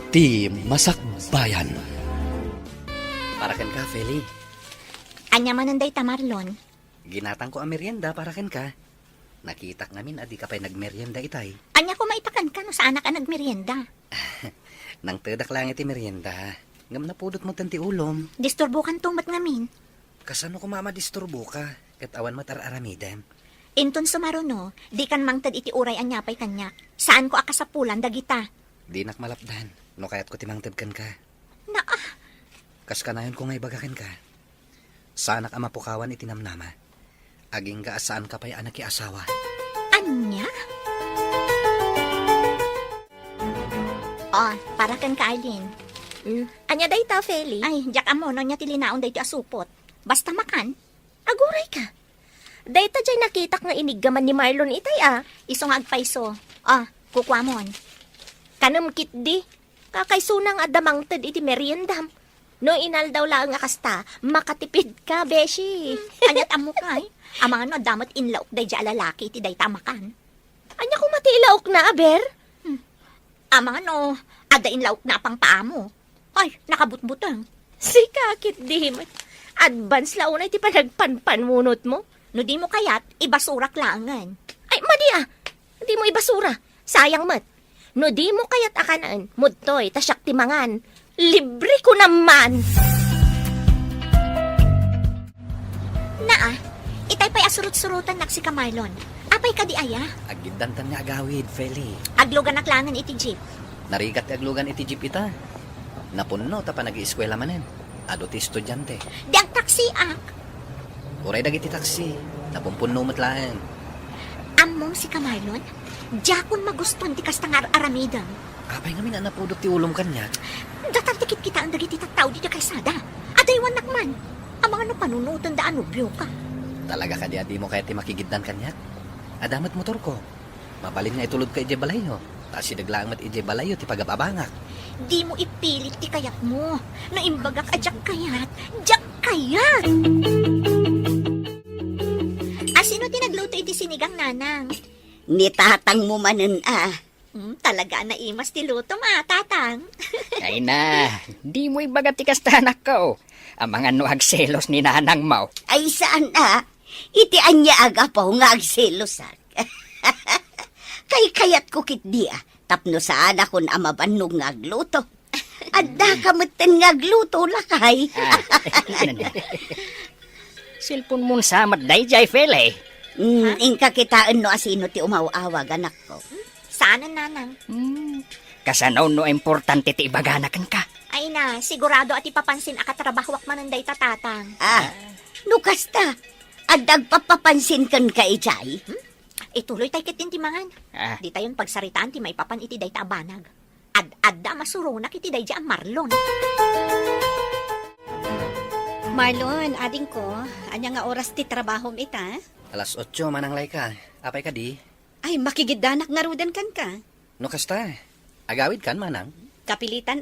Ti Masakbayan. Para ken ka, Feli. Anya mananday ta, Marlon. Ginatang ko ang merienda para ken ka. Nakita ngamin adi ka pa'y nagmerienda itay. Anya ko maitakan ka no saan ka nagmerienda. Nang tedak lang iti merienda. Ngam napudot mo tanti ulom. Disturbo kan tumat ngamin. Kasano ko mama disturbo ka? Kat awan mo tar-aramidem. Inton sumaruno, di kan mangtad iti uray anya pa'y kanyak. Saan ko akasapulan dagita? Di nak malapdan. No kayat ko timangted kan ka. Na Kas kanayon ko ngay bagakan ka. Saanak ama pukawan itinamnama. Aging ka asaan ka pa'y anak asawa. anya? Oh, para kan ka, Arlene. Anya day ta, Feli? Ay, jak amo no nya tilinaon day ti asupot. Basta makan, Aguray ka. Day ta jay nakitak nga iniggaman ni Marlon itay isong agpaiso. Ah, kukwamon. Kanam kit di. Kakaisunang adamang tad iti meriendam. No inal daw lang nga kasta, makatipid ka, beshi. Anyat amo kay. Amang ano, damat inlaok day di alalaki iti day tamakan. Anya ko matilaok na, aber? Amang ano, ada inlaok na pang paamo. Ay, nakabutbutang. Si kakit di. Advance launa iti panagpanpanmunot mo. No di mo kayat, ibasurak langan. Ay, madi Di mo ibasura. Sayang mat. No di mo kayat akanan, mudtoy, tasyak timangan. Libre ko naman. Naa, itay pa'y asurut-surutan nak si Kamarlon. Apay ka di aya? Agidantan nga agawid, Feli. Aglugan naklangan iti jeep. Narigat aglugan iti jeep ita. Napunno ta pa nag-ieskwela manen. Ado ti estudyante. Di ang taksi ak. Uray dagiti taksi. Napumpunno matlaan. Among si Kamarlon, jakon maguston ti kastangar aramidang. Apay ngamin ang napudot ti ulom kanya. Datartikit kita ang dagiti tattaw di kaysada. Adaywan nakman. Amang ano panunutan da anubyo ka. Talaga ka di mo kaya ti makigiddan kanya. Adamat motor ko. Mabalin nga itulod ka ije balayo. Ta sidaglang mat ije balayo ti pagababangak. Di mo ipilit ti kayat mo. No imbagak ajak kayat, jak kayat. Asino tinagluto iti sinigang nanang? Ni tatang mo manen Talaga na imas ti luto tatang. Ay na, di mo ibagat ikastanak ko. Ang mga nuagselos ni nanang mo. Ay saan iti anya aga po nga agselosak. Kay kayat ko kit di tapno saan akon amabannog nga agluto. Adda kamutin nga agluto lakay. Silpon mo samat day jay fele. Ingka kitaan no asino ti umawawag anak ko. Saan ang nanang? Kasanaw no importante ti ibaganakan ka. Ay na, sigurado at ipapansin akatrabahwak mananday tatatang. Nukas ta. Adag papapansin kan ka ijay. Ituloy tayo kitin timangan. Di tayon pagsaritaan ti may papan iti day tabanag. Ad-adda masurunak iti day di ang Marlon. Marlon, ading ko, anya nga oras ti trabahom ita? Alas 8 manang lay ka. Apay ka di? Ay, makigidanak nga rudan kan ka. No kasta. Agawid kan manang. Kapilitan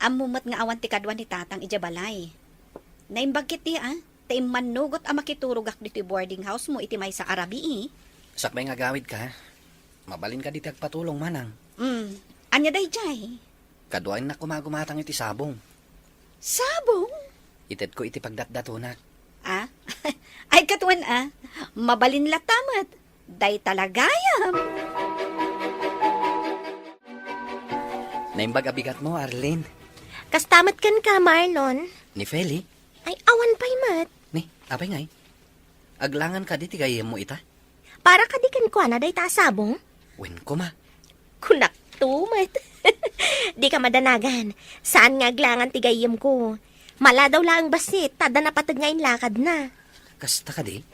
Amumat nga awan ti kadwan ni tatang ijabalay. Naimbagkit di Taim manugot makiturugak dito boarding house mo iti may sa Arabi Sakbay nga agawid ka. Mabalin ka di tagpatulong manang. Anya day jay? Kaduain na kumagumatang iti sabong. Sabong? Ited ko iti pagdatdatunak. Ay katuan mabalin latamat. Day talagayam. Naimbag abigat mo, Arlene. Kastamat kan ka, Marlon. Ni Feli. Ay, awan pa'y mat. Ni, apay ngay. Aglangan ka di tigayem mo ita. Para ka di kan kwa na day tasabong. Wen ko ma. Kunak tumat. Di ka madanagan. Saan nga aglangan tigayim ko? Mala daw lang basit, tada napatag ngayon lakad na. Kasta ka di?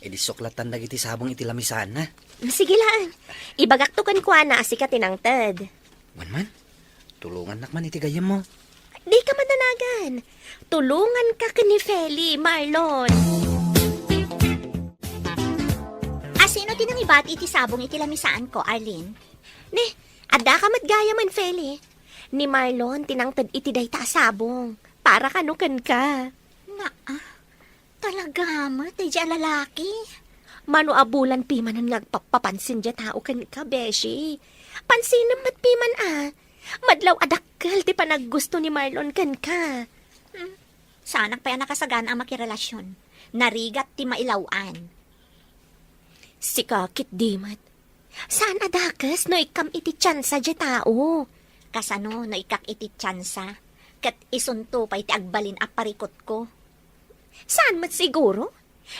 Edi suklatan dagiti sabong iti lamisan na. Sige lang. Ibagak to kan kwa na asika tinangtad. Wan man, tulungan nakman iti gayem mo. Di ka madanagan. Tulungan ka ni Feli, Marlon. Asino tinang ibati iti sabong iti lamisaan ko, Arlene? Ne, ada ka matgaya man, Feli. Ni Marlon, tinangtad iti day tasabong. Para kanukan ka. Talaga mo, tayo dyan lalaki. Mano abulan piman ang nagpapapansin dya tao kan ka, Beshi. Pansin naman piman Madlaw adakkel ti panaggusto ni Marlon kan ka. Saanak pa yan nakasagana ang makirelasyon. Narigat ti mailawan. Si kakit dimat. Saan adakas no ikam iti tsansa di tao? Kasano no ikak iti tsansa. Kat isunto pa iti agbalin a parikot ko. Saan mat siguro?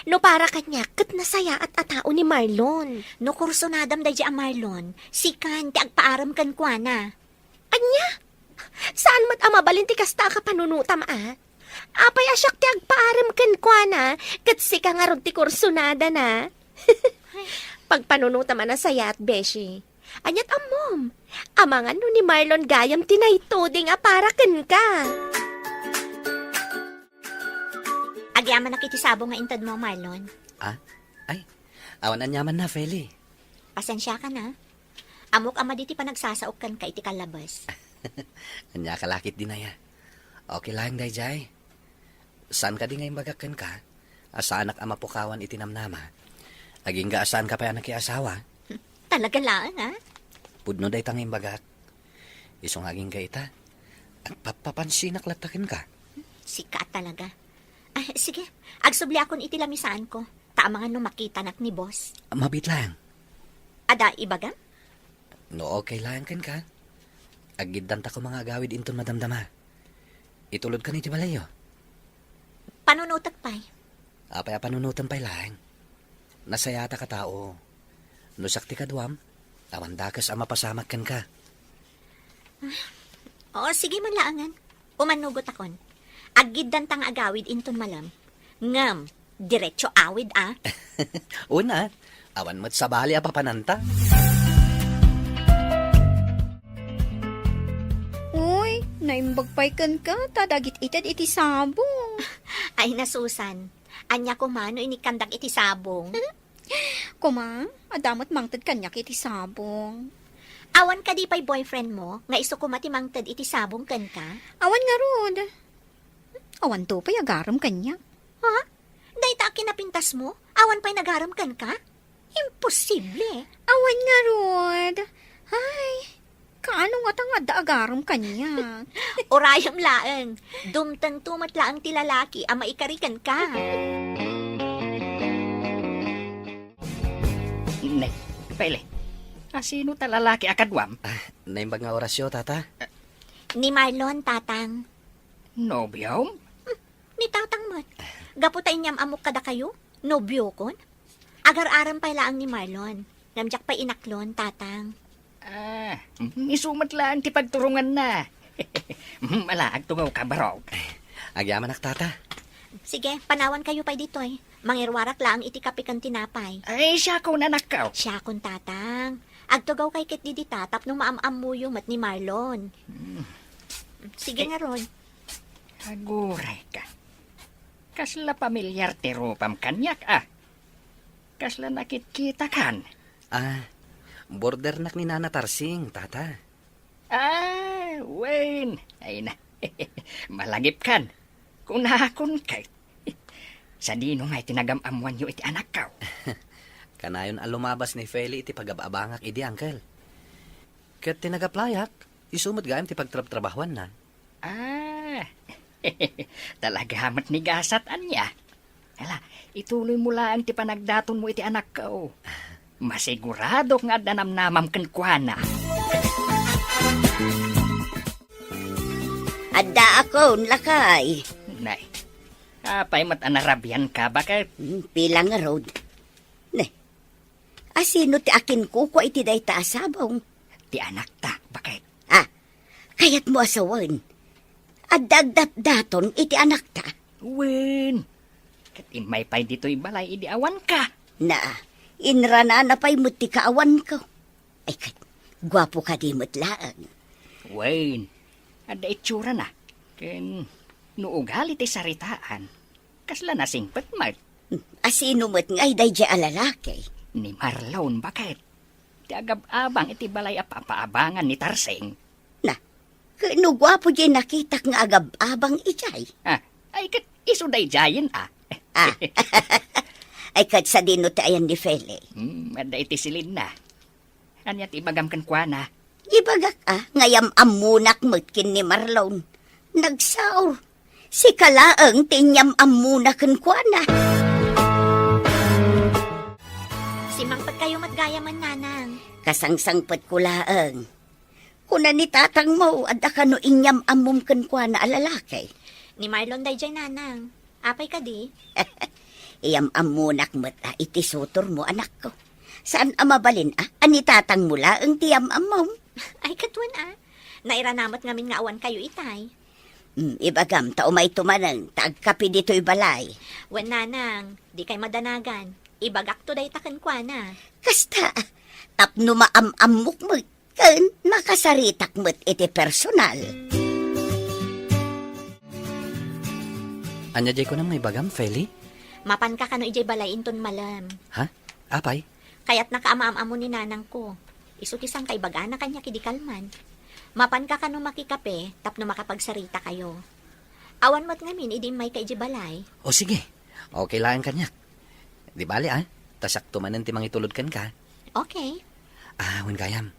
No para kanya kat nasaya at atao ni Marlon. No kurso nadam da a Marlon, sikan ti agpaaram kan kuana. Anya? Saan mat amabalin ti kasta ka panunutam Apay asyak ti agpaaram kan kuana kat sika nga ron ti kursunada na. Pagpanunutam na saya at beshi. Anyat amom, amangan no ni Marlon gayam tinaytoding para kan ka. Agyaman na kiti sabo nga intad mo, Marlon. Ay, awan anyaman na, Feli. Pasensya ka na. Amok ama diti pa nagsasaok kan ka iti kalabas. Anya kalakit din na ya. Okay lang, Dayjay. Saan ka di ngayon bagakan ka? Asaanak ama pukawan itinamnama. Aging gaasaan ka pa yan asawa. Talaga lang, ha? Pudno day tanging bagak. Isong aging gaita. At papapansinak latakin ka. Sika talaga. Ay, sige, agsubli akon iti lamisaan ko. Taamangan no makita nak ni boss. Mabit lang. Ada ibaga? No okay lang kan ka. Agiddan ta ko mga gawid inton madamdama. Itulod ka ni Balayo. Panunutak pa'y. Apay panunutan pa'y lang. Nasayata ka tao. No sakti ka duwam. Awan dakas ama pasamak kan ka. Oo, sige man laangan. Umanugot akon. Agiddan tang agawid inton malam. Ngam, diretso awid Una, awan mo't sabali apapananta. Uy, naimbagpay ka, tadagit itad iti sabong. Ay nasusan. Anya ko mano inikandak iti sabong. Kuma, adamot mangtad kanyak iti sabong. Awan ka di pa'y boyfriend mo, nga iso kumatimangtad iti sabong kan ka? Awan nga rod. Awan to pa'y agaram kanyak. Ha? Day ta kinapintas mo? Awan pa'y nagaram kan ka? Imposible. Awan nga rod. Ay, kaano nga tanga da agaram kanyak. Orayam laeng. Dumtang tumat laang ti lalaki ang maikarikan ka. Ne, Pele. Sino ta lalaki akadwam? Naimbag nga orasyo, tata. Ni Marlon, tatang. Nobyo? Ni tatang mat. Gaputay niyam amok kada kayo? Nobyo kon? Agar-aram pa laang ni Marlon. Namjak pa inaklon, tatang. Isumat lang ti pagturungan na. Malaag tungaw ka barog. Agyaman ak, tata. Sige, panawan kayo pa dito eh. Mangirwarak laang iti kapikan tinapay. Ay, siya ko na nakaw. Siya kon tatang. Agtugaw kay kit di tatap nung maamam mo yung mat ni Marlon. Sige nga ron. Aguray ka. Kasla pamilyar ti rupam kanyak Kasla nakit-kita kan. Border nak ni Nana Tarsing, tata. Wen. Ay na. Malagip kan. Kunakon kay. Sa dino nga itinagamamuan yu iti anak kaw. Kanayon alumabas ni Feli iti pagababangak idi, uncle. Kat tinagaplayak, isumot gayam ti pagtrab-trabahuan na. Talaga hamat ni gasat anya. Hala, ituloy mo lang ti panagdaton mo iti anak kaw. Masigurado nga danamnamam kenkwana. Adda ako, lakay. Nay, apay mat anarabian ka bakit? Pilang nga road. Ne, asino ti akin kuko iti day taasabong? Ti anak ta, bakit? Kayat mo asawan. Adagdat daton iti anak ta. Wen, katimay pay dito'y balay idi awan ka. Na, inrana na pa'y muti kaawan ko. Ay kat, gwapo ka di mutlaan. Wen, ada itsura na. Ken, nuugali ti saritaan. Kasla na singpet mat. Asino mo't ngay day di alalaki. Ni Marlon, bakit? Ti agab-abang iti balay apapaabangan ni Tarsing. Na, kano gwapo di nakitak nga agab-abang ijay. Ay kat isuday jayin Ay kat sa dino tayan ni Feli. Ada iti silid na. Anya ti ibagam kan kwa na. Ibagak ngayam amunak mutkin ni Marlon. Nagsaur. Si kalaang tinyam amunakan kwa na. Simangpag kayo matgayaman, nanang. Kasangsangpat ko laang. Kuna ni tatang mo, adda ka no inyam amumkan kwa na alalaki. Ni Marlon day dyan, nanang. Apay ka di? Iyam amunak mo't iti sutor mo, anak ko. Saan amabalin ani tatang mula ang tiyam amom? Ay, katwan Nairanamot ngamin nga awan kayo itay. Ibagam, taumay tumanang, taagkapi dito'y balay. Wen, nanang, di kay madanagan. Ibagak to day taken kwa na. Kasta, tapno maamamok mo, kan makasaritak mo't iti personal. Anya jay ko na may bagam, Feli? Mapan ka kano ijay balay inton malam. Ha? Apay? Kaya't nakaamaam-amo ni nanang ko. Isutisang kay bagana kanya kidikalman. Mapan ka kano makikape, tapno makapagsarita kayo. Awan mo't ngamin, idi may kay ijay balay. O sige, okay lang kanyak. Di bali tasak tumanan ti mangitulod kan ka. Okay. Wen gayam.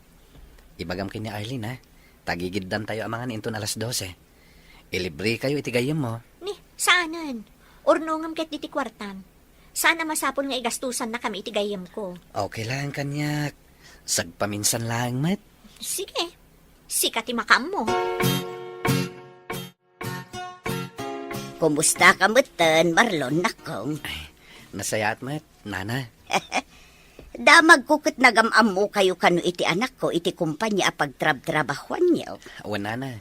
Ibagam kini Arlene Tagigiddan tayo amangan inton alas 12. Ilibre kayo iti gayam mo. Ni, saanan? Urnongam ket diti kwartam. Sana masapol nga igastusan na kami iti gayam ko. Okay lang kanyak. Sagpaminsan lang, mat. Sige. Sikat imakam mo. Kumusta ka mo'ten, Marlon, nakong? Nasayat, mat. Nana. Damag ko kat nagamam mo kayo kano iti anak ko, iti kumpanya pagtrab-trabahuan niyo. Awan, nana.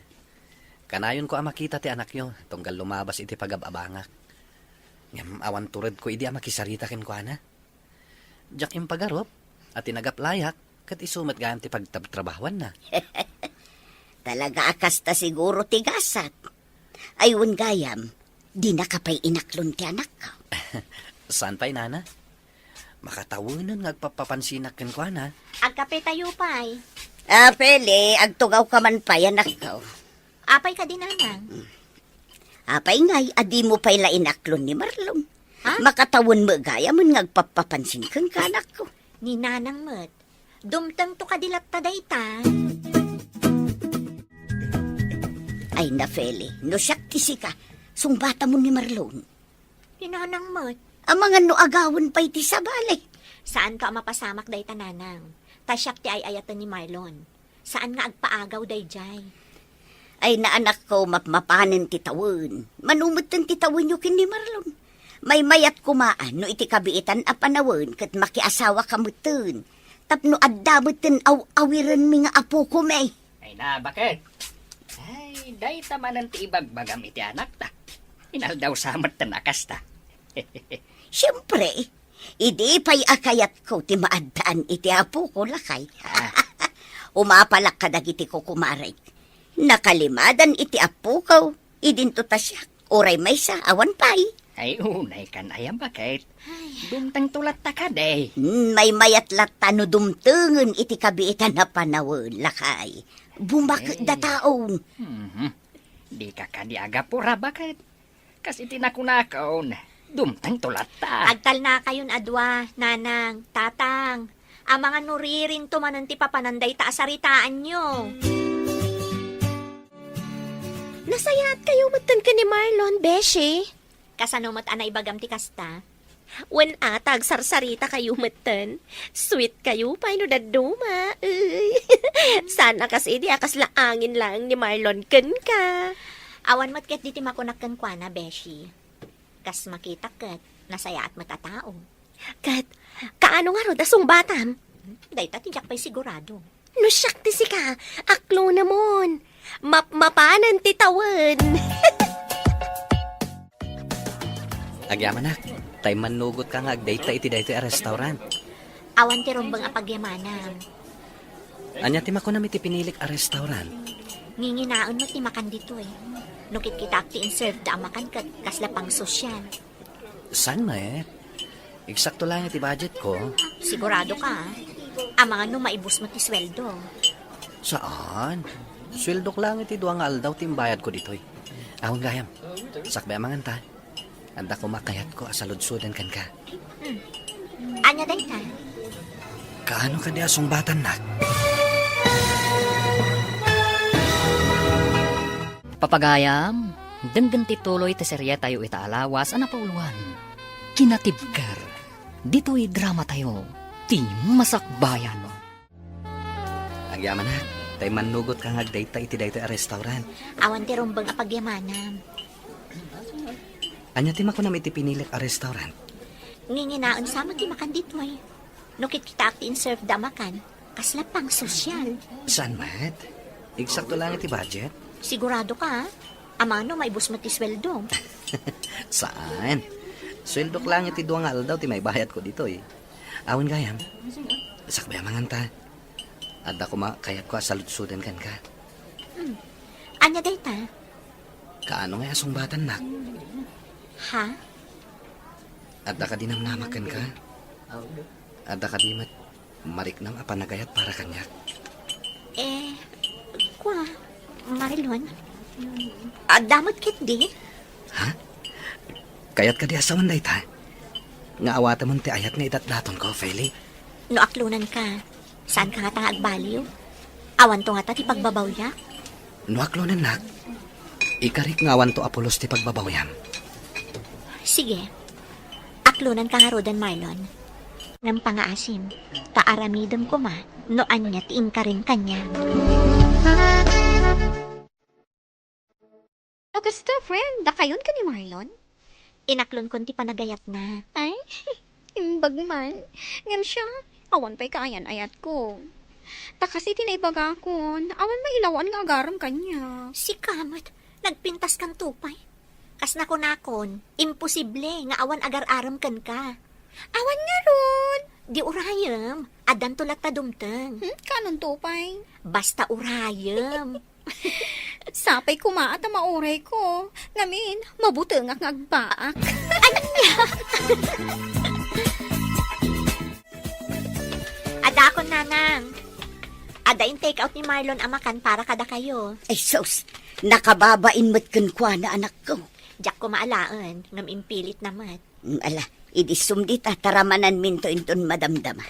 Kanayon ko makita ti anak nyo. Tunggal lumabas iti pagababangak. Ngam awan turad ko idi makisarita ken ko ana. Jak yung pagarop at tinagaplayak kat isumat gayam ti pagtrabahuan na. Talaga akasta siguro tigasat. Ayun gayam, di nakapay inaklon ti anak ko. Saan pa'y nana? Makatawanan ngagpapapansinak ken ko ana. Agkape tayo pa'y. Pele, agtugaw ka man pa anak ko. Apay ka din, nanang. Apay ngay, adi mo pa'y lainaklon ni Marlon. Ha? Makatawon mo gaya mo ngagpapapansin kang kanak ko. Ni nanang met. Dumtang to kadilat ta dayta. Ay na, Feli, no siyak kisi ka, sungbata mo ni Marlon. Ni nanang met. Ang mga no agawan pa'y ti sabali. Saan ka mapasamak dayta, nanang? Tasyak ti ay ayatan ni Marlon. Saan nga agpaagaw dayjay? Ay na anak ko, mapanin ti tawon. Manumot ng ti tawon nyo kin ni Marlon. May mayat kumaan, no iti kabiitan a panawon, kat makiasawa kamutin. Tapno addamutin awiran mi nga apo ko may. Ay na, bakit? Ay, day tamanan ti ibagbagam iti anak ta. Inaldaw samat ta nakas ta. Siyempre, idi pa'y akayat ko ti maadaan iti apo ko lakay. Umapalak ka dagiti ko kumaray. Nakalimadan iti apo ko, idinto ta siya. Oray may sa awan pa'y. Ay, unay kan ayam bakit? Dumtang tulat ta ka, day. May mayat latano dumtungan iti kabiitan na panawon lakay. Bumak da taon. Di ka kaniaga pura, bakit? Kasi tinakunakaon, dumtang tulat ta. Agtal na kayon adwa, nanang, tatang. Ang mga nuririn tumanan ti papananday ta asaritaan nyo. Nasayat kayo matan ka ni Marlon, Beshi. Kasanomat anay bagam ti kasta. Wen atag sarsarita kayo matan. Sweet kayo, paano daduma. Sana kasi di akas laangin lang ni Marlon ken ka. Awan mat ket diti makunakkan kwa na, Beshi. Kas makita ket, nasaya at matatao. Kat, kaano nga ro dasong batam? Dayta tijak pa'y sigurado. No siyak ti si ka, aklo namon. Mapanan ti tawon. Agyaman nak. Tay manugot ka nga agdayta iti dayto a restaurant. Awan ti rombang apagyamanan. Anya ti makunam iti pinilik a restaurant. Nginginaon mo ti makan dito eh. Nukit kita ti inserve da makan ket kasla pang sosyal. San Eksakto lang iti budget ko. Sigurado ka, ang mga maibus mo ti sweldo. Saan? Sweldo ko lang iti duwang aldaw timbayad ko ditoy. Awang gayam. Sakbay amangan ta. Anda ko makayat ko asaludsudan kan ka. Anya dayta? Kaano ka di asong batan nak? pagayam, denggan ti tuloy ti serye tayo itaalawas ana pauluan. Kinatibker, dito'y drama tayo, ti masakbayan. Ang yaman na, tay manugot kang agdayta iti dayto a restaurant. Awan ti rumbang apagyamanam. Anya ti makunam iti pinilik a restaurant. Nginginaon sama ti makan ditoy. Nukit kita akti in-serve da makan. Kasla pang sosyal. Saan mat? Eksakto lang iti budget. Sigurado ka, ha? Amano, may bus mo ti sweldo. Saan? Sweldo lang iti duwang aldaw ti may bayad ko dito eh. Awan gayam. Sakbay manganta. Adda ko kayat ko saludsudan kan ka. Anya dayta? Kaano nga asong batan nak? Ha? Adda ka dinamnamakan ka. Adda ka di mariknam apanagayat para kanyak. Kwa, Marlon? Damot kit di? Ha? Kayat ka di asawan dayta? Nga awata mo ti ayat nga itatdaton ko, Feli. No aklunan ka. Saan ka nga tangag baliw? Awan to nga ta ti pagbabawyak? Nuaklo na nak. Ikarik nga awan to apulos ti pagbabawyam. Sige. Aklunan ka nga rodan, Marlon. Ngam pangaasim, taaramidam ko ma, noan niya tiin ka rin kanya. Augusta, friend, dakayon ka ni Marlon? Inaklon kon ti panagayat na. Ay, imbag man. Ngam siya, awan pa'y kaayan ayat ko. Takasi tinaibaga ko, awan mailawan nga agaram kanya. Si Kamot, nagpintas kang tupay. Kas nakon, imposible nga awan agar-aram kan ka. Awan nga ron. Di urayam, adan tulak ta dumteng. Kanon tupay? Basta urayam. Sapay kumaat ang mauray ko. Ngamin, mabuti nga ngagbaak. Ada akon nanang. Ada in take out ni Marlon amakan para kada kayo. Ay sus, nakababain mo't kunkwa na anak ko. Diyak ko maalaan, ngam impilit naman. Ala, idisum di taramanan minto inton madamdama.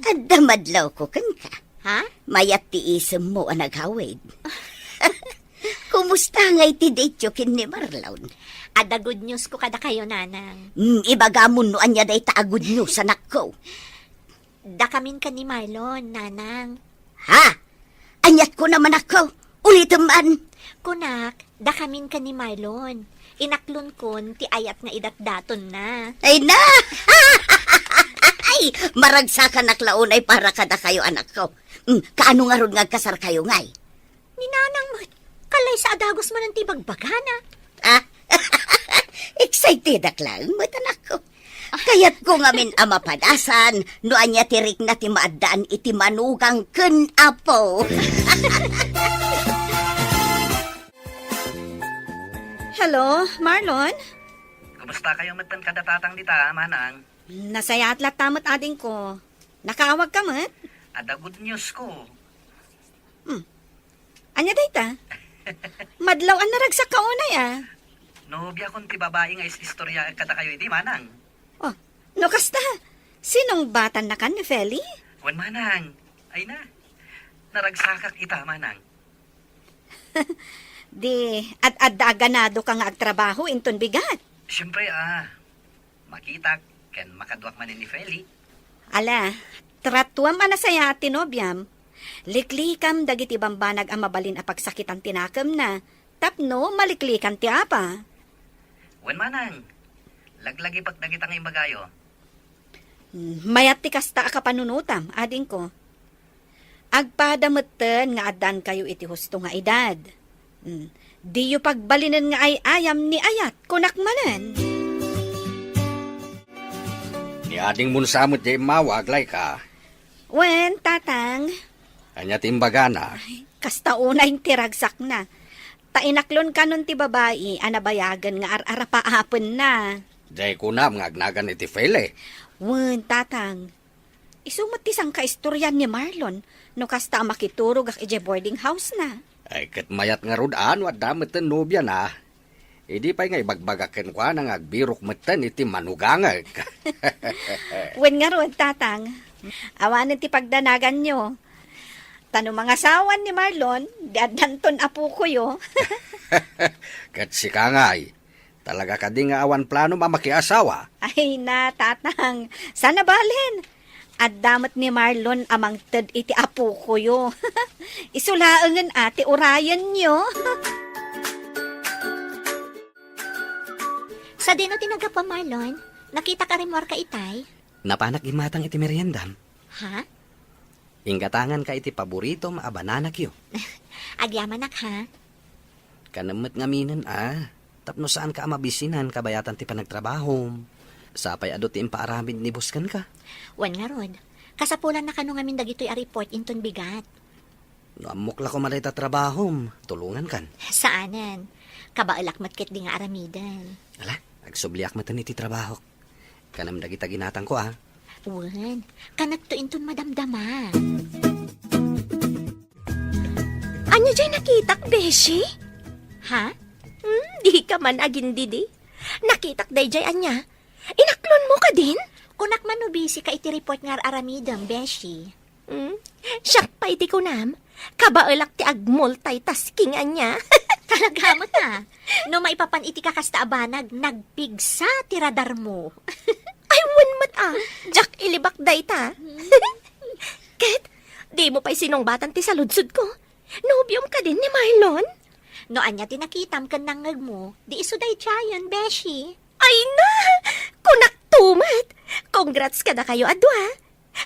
Adamadlaw ko kan ka. Ha? Mayat ti isem mo ang naghawid. Kumusta nga iti date kin ni Marlon? Ada good news ko kada kayo nanang. Ibagamon no anya day taagod nyo sa anak ko. Dakamin ka ni Marlon, nanang. Ha? Anyat ko naman ako. Ulitin man. Kunak, dakamin ka ni Marlon. Inaklon kon, ti ayat nga idatdaton na. Ay na! Ay, maragsakan naklaon ay para kada kayo anak ko. Kaano nga ron nga kasar kayo ngay? Ni nanang mo, kalay sa adagos mo ng tibagbagana. Ah, excited lang mo anak ko. Kayat ko nga min amapadasan, no anya tirik na ti maadaan iti manugang ken apo. Hello, Marlon? Kumusta kayo matan kadatatang dita, manang? Nasaya at tamot ading ko. Nakaawag ka mat? Ada good news ko. Anya dayta? Madlaw ang naragsak ka unay Nobya kon ti babae nga istorya kada kayo di manang. Oh, no kasta. Sinong batan na kan ni Feli? Wan manang. Ay na. Naragsakak ita manang. Di, at ganado ka nga agtrabaho inton bigat. Siyempre makita ken makadwak man ni Feli. Ala, tratuam anasaya at tinobyam. Liklikam dagiti bambanag ang mabalin a pagsakitan tinakam na. Tapno, maliklikan ti apa. Wan manang. Laglagi pag dagitang imbagayo. Mayat ti kasta ka panunutam, ading ko. Agpadamutten nga adan kayo iti husto nga edad. Di yu pagbalinan nga ay ayam ni ayat, kunak manen. Ni ading munsamot jay mawaglay ka. Wen, tatang, Kanya timbagana. kasta unay tiragsak na. Tainaklon ka nun ti babae, anabayagan nga ararapaapon na. Jay kunam nga agnagan iti Fele. Wen, tatang, isumot ti sang kaistoryan ni Marlon, no kasta makiturog ak ije boarding house na. Ay ket mayat nga rudaan wa damet ten nobya na. Idi pay nga ibagbagaken kwa nang agbirok meten iti manugangag. Wen nga ron, tatang, awanan ti pagdanagan nyo. Tanong mga sawan ni Marlon, di adanton apo ko yo. Kat si Kangay, talaga ka di nga awan plano mamakiasawa. Ay na, tatang, sana balin. At damat ni Marlon amang ted iti apo ko yo. Isulaangan ate urayan nyo. Sa dino tinaga pa, Marlon, nakita ka rin ka itay? Napanak imatang iti meriendam. Ha? Inggatangan ka iti paborito maabananak yo. Agyamanak ha? Kanamot ngaminan tapno saan ka amabisinan kabayatan ti panagtrabaho. Sapay adot ti impaaramid ni buskan ka. Wan nga rod. Kasapulan na kanu ngamin dagitoy a report inton bigat. No amukla ko maday ta trabaho, tulungan kan. Saanan? Kabaalak matkit di nga aramidan. Ala, agsubliak matan iti trabaho. Kanam dagita ginatang ko Wan, kanak to inton madamdama. Anya jay nakitak, Beshi? Ha? Di ka man agin didi. Nakitak day jay anya. Inaklon mo ka din? Kunak man no busy ka iti report nga aramidam, Beshi. Siyak pa iti kunam. Kabaalak ti ag multitasking anya. Talaga mo na. No maipapan iti kakasta abanag, nagpigsa ti radar mo. Ay, wan mat Jack ilibak day ta. Ket, di mo pa'y sinongbatan ti saludsud ko. Nobyom ka din ni Marlon? No anya tinakitam kan nangag mo, di iso day tiyan, Beshi. Ay na! Kunak tumat! Congrats ka na kayo, adwa.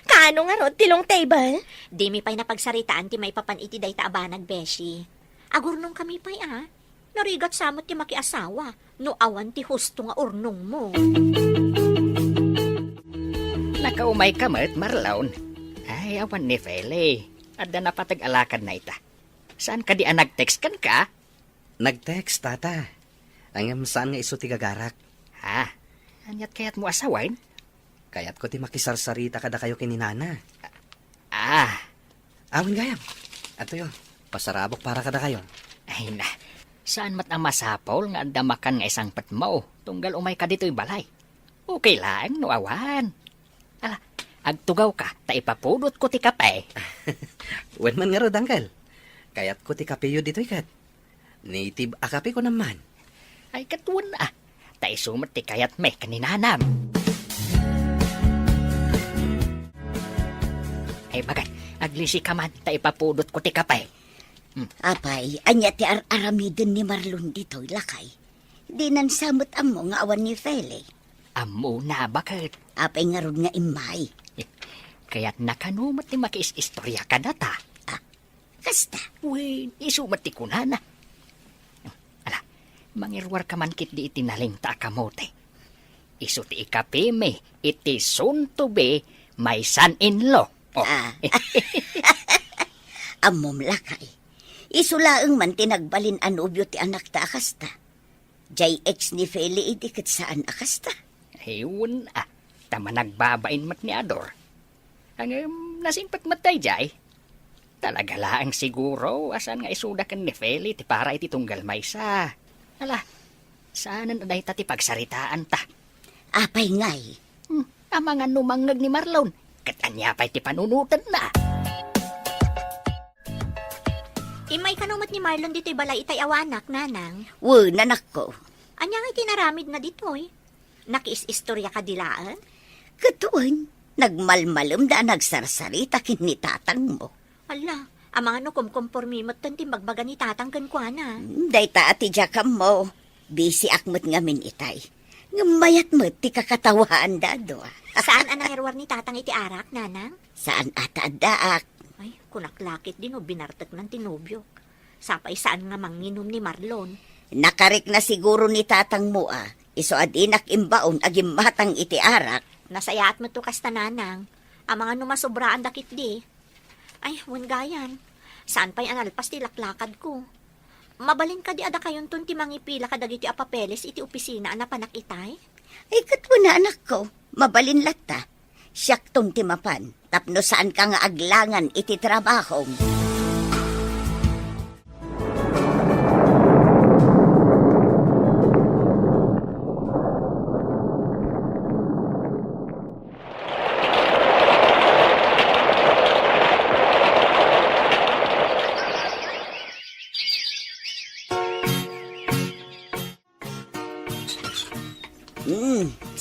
Kaano nga rod tilong table? Di mi pa'y napagsaritaan ti maipapan iti day ta abanag, Beshi. Agurnong kami pa'y Narigat samot ti makiasawa, no awan ti husto nga urnong mo. Nakaumay ka mat, Marlon. Ay, awan ni Fele. Adda na patag-alakad na ita. Saan ka di nag-text kan ka? Nag-text, tata. Ang saan nga iso ti gagarak. Ha? Anyat kaya't mo asawain? Kaya't ko ti makisarsarita kada kayo kininana. Awin gayam. Ato yo, pasarabok para kada kayo. Ay na, saan mat ang masapaw nga damakan nga isang patmaw tunggal umay ka dito'y balay? Okay lang, no awan. Ala, agtugaw ka, ta ipapudot ko ti kape. Wen man nga ro, dangkal. Kaya't ko ti kapeyo dito'y kat. Native akape ko naman. Ay katuan na, ta isumat ti kayat me kaninanam. Ay bagay, aglisi ka man, ta ipapudot ko ti kape. Apay, anya ti aramidin ni Marlon dito'y lakay. Di nan samot amo nga awan ni Fele. Amo na bakit? Apay nga ron nga imay. Kaya't nakanumat ti makiis-istorya ka na ta. Kasta. Uy, isumat ti kunana. Ala, mangirwar ka man kit di itinaling ta kamote. Isu ti ikapime, iti soon to be my son-in-law. Oh. Amom lakay. Isulaang man tinagbalin anubyo ti anak ta akasta. Jay ex ni Fele idikit saan akasta. Ayun tama nagbabain mat ni Ador. Ang nasimpat matay jay. Talaga laang siguro asan nga isudakan ni Feli ti para iti tunggal maysa. Ala, saanan aday ta ti pagsaritaan ta. Apay ngay. Amangan numangag ni Marlon. Katanya pa'y ti panunutan na. Imay kanumat ni Marlon dito'y balay itay awanak, nanang. Nanak ko. Anya nga tinaramid na dito'y. Nakis-istorya ka dilaan? Katuan, nagmalmalum da nagsarsarita kin ni tatang mo. Ala, ang mga kumpormimot tan timbagbaga ni tatang kankwana. Day ta ati jakam mo. Busy akmat ngamin itay. Ngamayat mo ti kakatawaan dado. Saan ang nangyarwar ni tatang iti arak, nanang? Saan ata daak? Ay, kunaklakit din o binartak ng tinubyo. Sapay saan nga manginom ni Marlon. Nakarik na siguro ni tatang mo Iso adinak imbaon agim matang iti arak. Nasayaat mo to kasta, nanang. Ang mga numasobraan dakit di. Ay, gayan. Saan pa'y analpas ti laklakad ko? Mabalin ka di ada kayon ton ti mangipila ka dagiti apapeles iti opisina na panakitay? Ay katwa na anak ko, mabalin lata. Siyak tong timapan, tapno saan ka nga aglangan iti trabaho.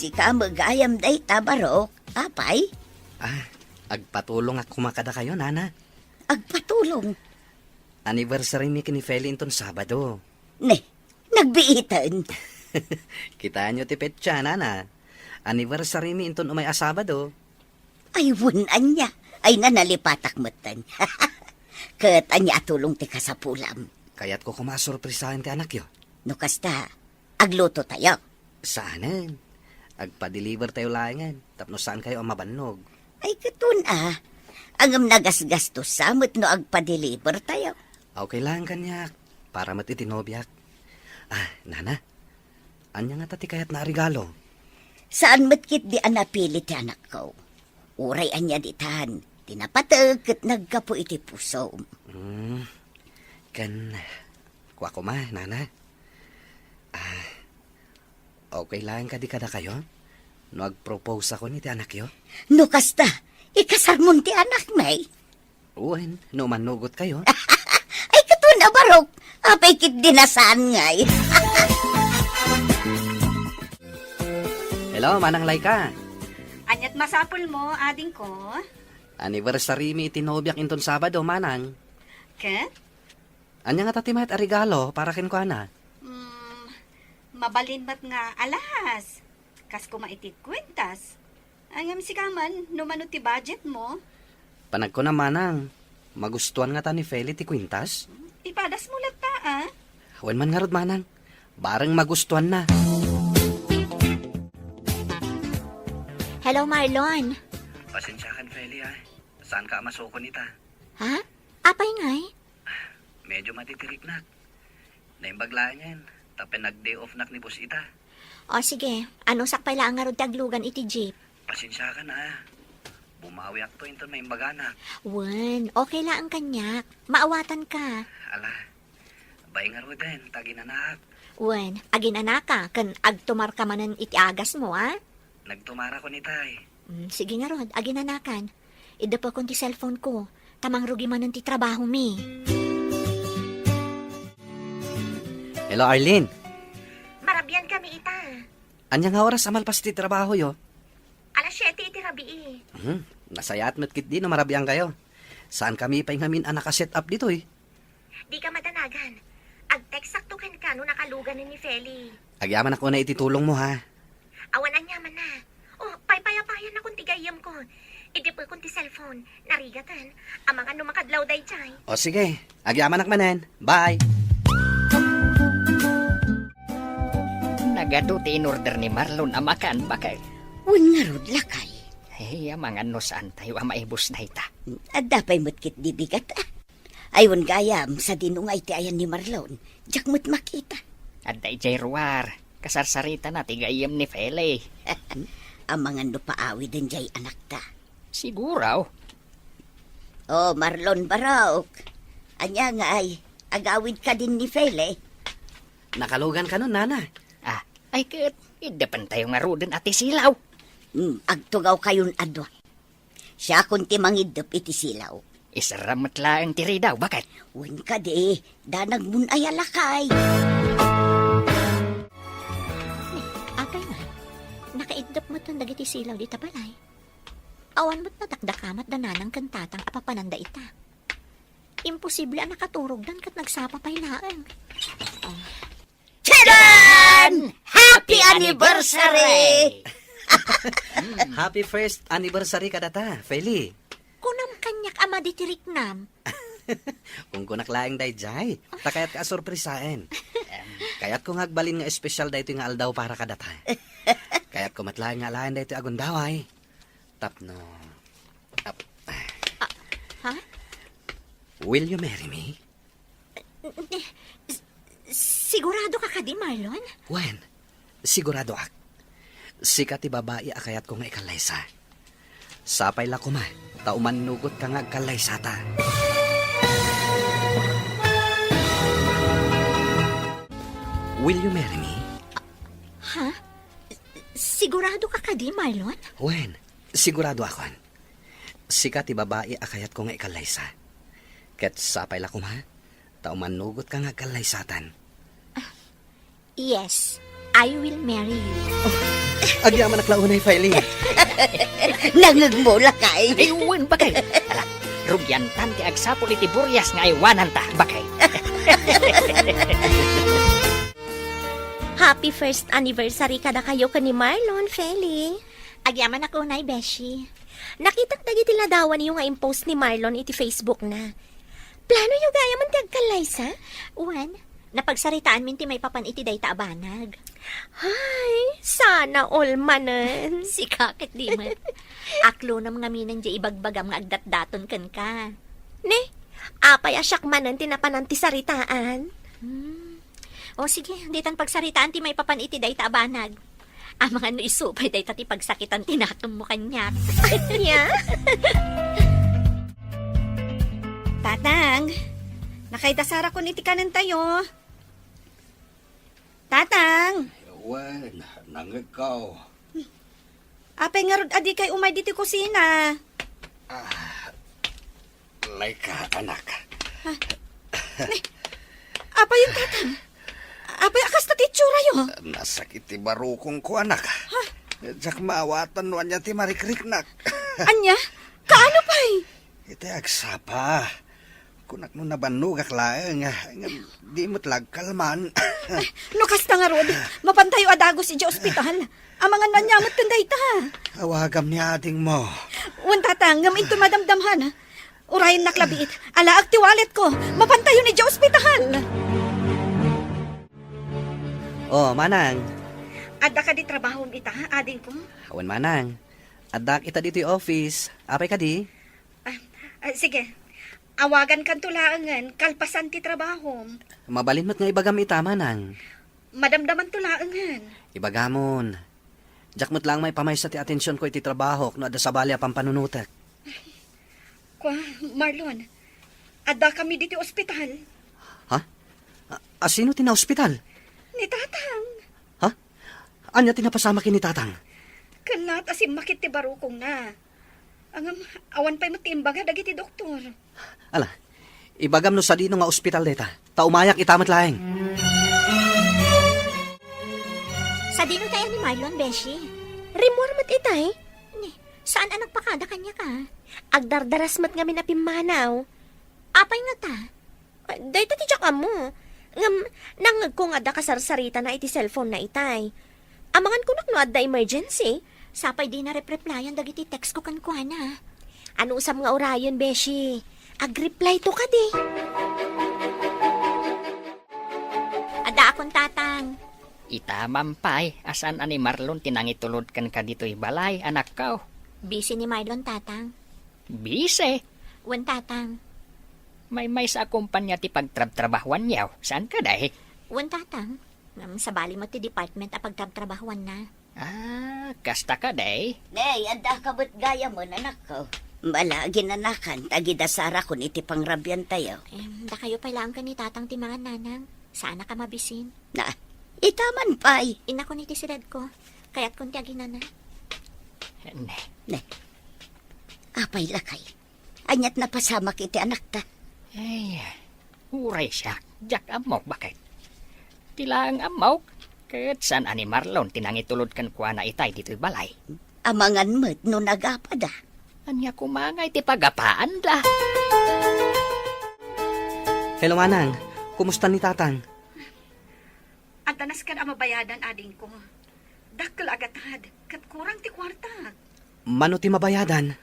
Si ka magayam day tabarok, apay, Agpatulong ako makada kayo, nana. agpatulong. Anniversary mi kini Feli inton Sabado. Ne, nagbiitan. Kitaan nyo ti petsa, nana. Anniversary mi inton umay a Sabado. Ay, wunan niya. Ay, nanalipatak matan. Kat anya atulong ti kasapulam. Kaya't ko kumasurprisahan ti anak yo. No kasta, agluto tayo. Saanan? Agpa-deliver tayo layangan. Tapno saan kayo ang mabannog? Ay, katun Angam nagasgastos samot no agpa-deliver tayo. Okay lang kanyak. Para matitinobyak. Nana. Anya nga tati kayat na regalo? Saan matkit di anapili ti anak ko? Uray anya ditan. Tinapatag kat nagkapo iti puso. Kuha ko ma, nana. Okay lang ka di kada kayo? No ag-propose ako ni ti anak yo? No kasta, ikasar mo ti anak may. Uwan, no manugot kayo. Ay, katun barok. Apay kit dinasaan ngay. Hello, Manang Laika. Anyat masapul mo, ading ko. Anniversary mi itinobyak inton Sabado, Manang. Ken? Anya nga tati mahet a regalo para kin ko ana? Mabalin mat nga alas. Kas kumaitit kwentas. Ayam si kaman, numano ti budget mo. Panag ko na, Manang. Magustuhan nga ta ni Feli ti kwintas. Ipadas mo lang ta, ah. Wen man nga rod, Manang. Barang magustuhan na. Hello, Marlon. Pasensyakan, Feli, ha. Saan ka masuko nita? Ha? Apay ngay? Medyo matitirik na. Naimbaglaan yan. Tapos nag-day off nak ni boss ita. O sige, ano sakpay lang nga rod taglugan iti jeep? Pasensya ka na. Bumawi ako inton may imbagana. Wen, okay lang ang kanyak. Maawatan ka. Ala, bay nga ro din, taginanak. Wen, agin anak ka, kan agtumar ka manan iti agas mo, ha? Nagtumara ko ni tay. Sige nga rod, agin anakan. Ida pa kon ti cellphone ko. Tamang rugi manan ti trabaho mi. Hello, Arlene. Marabyan kami ita. Anya nga oras amal pas ti trabaho yo? Alas 7 iti rabii. Nasayat metkit di na marabiyang kayo. Saan kami pa ngamin ang nakaset up dito eh? Di ka matanagan. Ag-text saktukan ka no nakalugan ni Feli. Agyaman ako na ititulong mo ha. Awanan niya man na. Oh, paypayapayan na kung tigayam ko. Idi po kung ti cellphone. Narigatan. Amang ano makadlaw day chay. O sige, agyaman manen. Bye! Nagaduti in order ni Marlon amakan bakay. Wen nga rod lakay. Hey, mga no saan tayo maibos na ita. Adda pa'y matkit di bigat Aywan gayam sa dinungay ti ayan ni Marlon. Diyak mo't makita. At day jay ruwar. Kasarsarita na tigayam ni Feli. Ang mga nupaawi din jay anak ta. Siguraw. Oh, Marlon Barok. Anya nga ay, agawid ka din ni Fele. Nakalugan ka nun, nana. Ay kat, idepan tayo nga rudin ati silaw. Agtugaw kayon adwa. Siya kunti mangidop iti silaw. Isaramat lang tiri daw, bakit? Wen ka di, danag mun ay alakay. Apay nga. Nakaidap mo itong dagiti silaw di tabalay. Awan mo't nadakdakamat dananang kantatang apapananda ita. Imposible ang nakaturog dan kat nagsapa pa'y laang. Tadaan! Happy anniversary! Happy first anniversary ka data, Feli. Kunam kanyak ama ditirik nam. Kung kunaklaing day jay, takayat ka sorpresaen. Kayat ko ngagbalin nga espesyal day ito nga aldaw para ka data. Kayat ko matlaing nga alayan day ito agundaway. Tapno. Ha? Will you marry me? Sigurado ka ka di, Marlon? When? Sigurado ak. Sikat ti babae akayat ko nga ikalaysa. Sapay la kuma, tauman nugot ka nga kalaysata. Will you marry me? Ha? Sigurado ka ka di, Marlon? When? Sigurado akon. Sikat ti babae akayat ko nga ikalaysa. Ket sapay la kuma, tauman nugot ka nga kalaysatan. Yes, I will marry you. Agyaman naklaunay, Feli. Nangagmula kay. Ayun, bakay. Ala, rugyantan ti agsapol iti buryas nga iwanan ta, bakay. Happy first anniversary ka na kayo ka ni Marlon, Feli. Agyaman ako na, Beshi. Nakita dagiti ladawan niyo nga impost ni Marlon iti Facebook na. Plano yung gaya man ti agkalaysa? Uwan, napagsaritaan minti may papan iti day taabanag. Ay, sana all manan. Si kakit di man. Aklo na mga minan di ibagbagam nga agdat-daton kan ka. Ne, apay asyak manan tinapanan ti saritaan. O sige, ditan pagsaritaan ti may papan iti day taabanag. Ang mga no isupay day tati pagsakitan tinatom mo kanya. Yeah? Tatang, nakaidasara ko niti kanan tayo. Tatang, Wan, nangagaw. apay nga rod adi kay umay diti kusina. Lay ka, anak. Apay yung tatang. Apay akas na titsura yo. Nasakit ti barukong ko, anak. Jak maawatan wan niya ti marikriknak. Anya, kaano pay? Iti agsapa. Kunak no nabanugak laeng. Di mo't lagkalman. Lukas na nga rod, mapantayo adagos iti ospital. Ang mga nanyamot kanday ta. Awagam ni ading mo. Un tatang, ngam ito madamdamhan. Urayan naklabiit, ala ti wallet ko, mapantayo ni di ospital. Oh, Manang. Adda ka di trabaho ita, ading ko. Awan, Manang. Adak ita dito yung office. Apay ka di? Sige, awagan kan tulaangan, kalpasan ti trabaho. Mabalin mo't nga ibagam ita, Manang. Madamdaman tulaangan. Ibagamon. Jak mo't lang may pamaysa ti atensyon ko iti trabaho no ada sa balya pampanunutek. Kwa, Marlon, adda kami dito ospital. Ha? Sino tina ospital? Ni tatang. Ha? Anya tinapasama kini tatang? Kanat asim makit ti barukong na. Ang awan pa'y matimbaga dagiti doktor. Ala, ibagam no sa dino nga ospital deta. Taumayak itamat laeng. Sa dino tayo ni Marlon, Beshi. Rimor mat itay. Saan anak pakada kanya ka? Agdardaras mat nga minapimanaw. Apay nga ta. Day tati jak mo. Ngam, nangag ko nga da kasarsarita na iti cellphone na itay. Amangan ko no adda emergency. Sapay di na replyan dagiti text ko kan kuana. Ano usam nga orayon, Beshi? Ag-reply to ka di. Ada akong tatang. Itamampay, asan ani Marlon tinangitulod kan ka dito'y balay, anak ka. Busy ni Marlon tatang. Bise, Wan tatang. may sa kumpanya ti pagtrab-trabahuan niyaw. Saan ka dahi? Wan tatang. Sa bali mo ti department a pagtrabahuan na. Kasta ka dahi? Nay, anda ka ba't gaya mo, anak ko? Bala, ginanakan, tagidasara kun iti pangrabyan tayo. Da kayo pala ang ni tatang ti mga nanang. Sana ka mabisin. Na, itaman pa'y. Ina ko ni ti sirad ko. Kaya't kun ti aginana. Ne. Apay lakay. Anyat na pasama kiti anak ta. Ay, uray siya. Jak amaw, bakit? Tila ang amaw. Kahit saan ani Marlon tinangitulod kan kuha na itay dito'y balay. Amangan mo't no nagapada. Anya kumangay ti pagapaan da. Hello, Manang. Kumusta ni tatang? Antanas ka na mabayadan ading ko. Dakkel agatad, kat kurang ti kwarta. Mano ti mabayadan?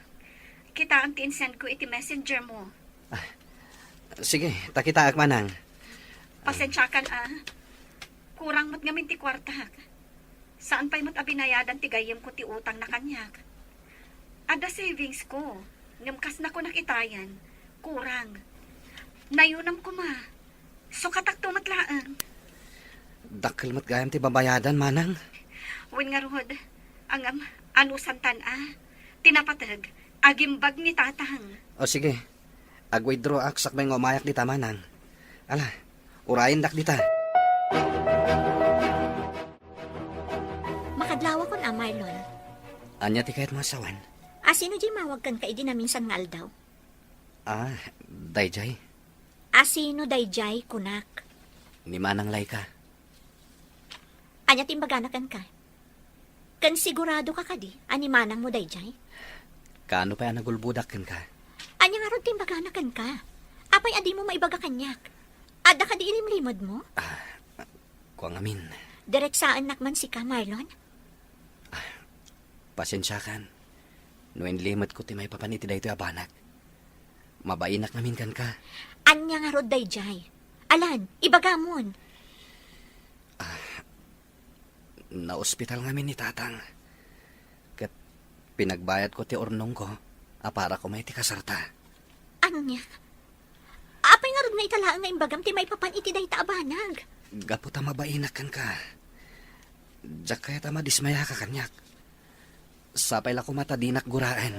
Kita ang tinsend ko iti messenger mo. Sige, takita ak, Manang. Pasensyakan kurang mo't ngamin ti kwarta. Saan pa'y mo't abinayadan ti gayem ko ti utang na kanyak. Ada savings ko. Ngamkas na ko nakitayan. Kurang. Nayunam ko ma. So katakto matlaan. Dakkel mo't gayam ti babayadan, Manang. Win nga ruhod. Ang anusan tinapatag. Agimbag ni tatang. O sige,ag-withdraw ak sakbay nga umayak dita, Manang. Ala, urayin dak dita. Makadlawa kon Marlon. Anya ti kahit masawan? Sino di mawag kan ka idi na minsan nga aldaw? Dayjay. Sino dayjay kunak? Ni Manang Laika. Anya timbagana kan ka? Kan sigurado ka kadi, animanang mo dayjay. Kaano pa yan nagulbudak ken ka? Anya nga ron timbaganakan ka. Apay adi mo maibaga kanyak. Ada ka di ilimlimod mo? Kuang amin, Direk saan nakman si ka, Marlon? pasensya kan. Nuen limot ko ti may papaniti da ito abanak. Mabainak namin kan ka. Anya nga rod dayjay. Alan, ibagamon. Na-ospital ngamin ni tatang. Kat pinagbayad ko ti ornong ko, para ko may ti kasarta. Anya? Apay nga rod nga italaan nga imbagam ti may papaniti da ita abanag. Gapo ta mabainak kan ka. Diyak kaya ta madismaya ka kanyak. Sapay la ko matadinak guraan.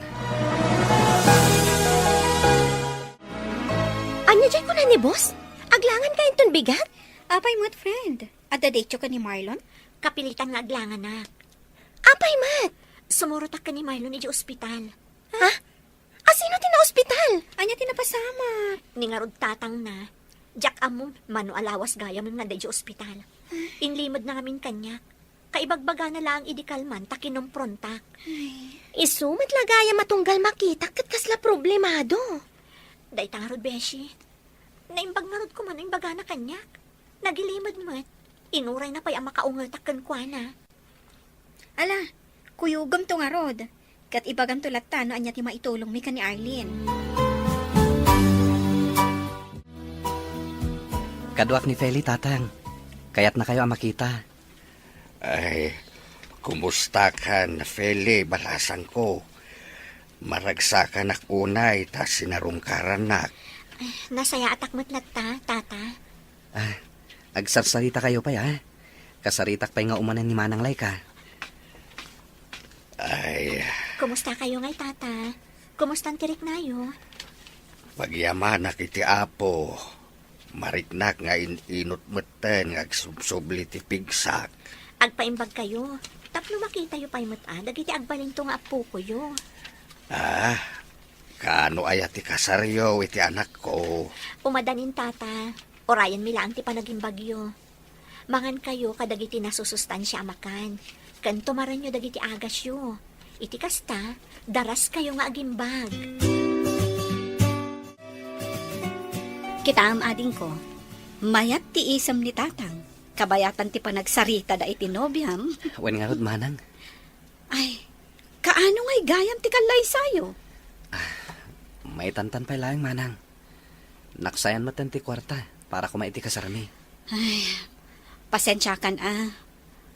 Anya jay ko na ni boss? Aglangan kayo ton bigat? Apay mo't friend. At dadetyo ka ni Marlon? Kapilitan nga aglangan na. Apay mat? Sumurutak ka ni Marlon iti ospital. Asino ti na ospital? Anya tinapasama. Ni nga rod tatang na. Jack amon, mano alawas gaya mo nga da iti ospital. Inlimod na ngamin kanyak. Kaibagbaga na lang idikalman takinumprontak. Isumat lagaya matunggal makita kat kasla problemado. Day tangarod, Beshi. Naimbag nga rod ko man imbaga na kanyak. Nagilimod mo't. Inuray na pa'y ang makaungatak kan kwa na. Ala, kuyugam to nga rod. Kat ibagam tulat ta no anya ti maitulong mi ka ni Arlene. Kaduak ni Feli tatang. Kaya't na kayo ang makita. Ay, kumusta ka na, Feli, balasan ko. Maragsakan nak unay, ta sinarungkaran nak. Nasaya atak mo't latta, tata. Agsarsarita kayo pa ya. Kasaritak pa'y nga umanan ni Manang Laika. Ay, Kumusta kayo ngay, tata? Kumusta ang tirik nayo? pagyaman na kiti apo. Mariknak nga inot meten nga subsubli ti pigsak. Agpaimbag kayo. Tapno makita yu pa'y muta. Dagiti agbalin to nga apo ko yu. Kaano aya ti kasaryo iti anak ko. Umadanin, tata. Orayan mila ang ti panaging bagyo. Mangan kayo kadagiti nasusustansya amakan. Kan tumaran nyo dagiti agas yu. Iti kasta, daras kayo nga agimbag. Kita am ading ko, mayat ti isam ni tatang, kabayatan ti panagsarita da iti nobyam. Wen nga rod Manang. Ay, kaano nga'y gayam ti kalay sayo? May tantan pa lang Manang. Naksayan mo ti kwarta para kumaiti kasarami. Ay, pasensya kan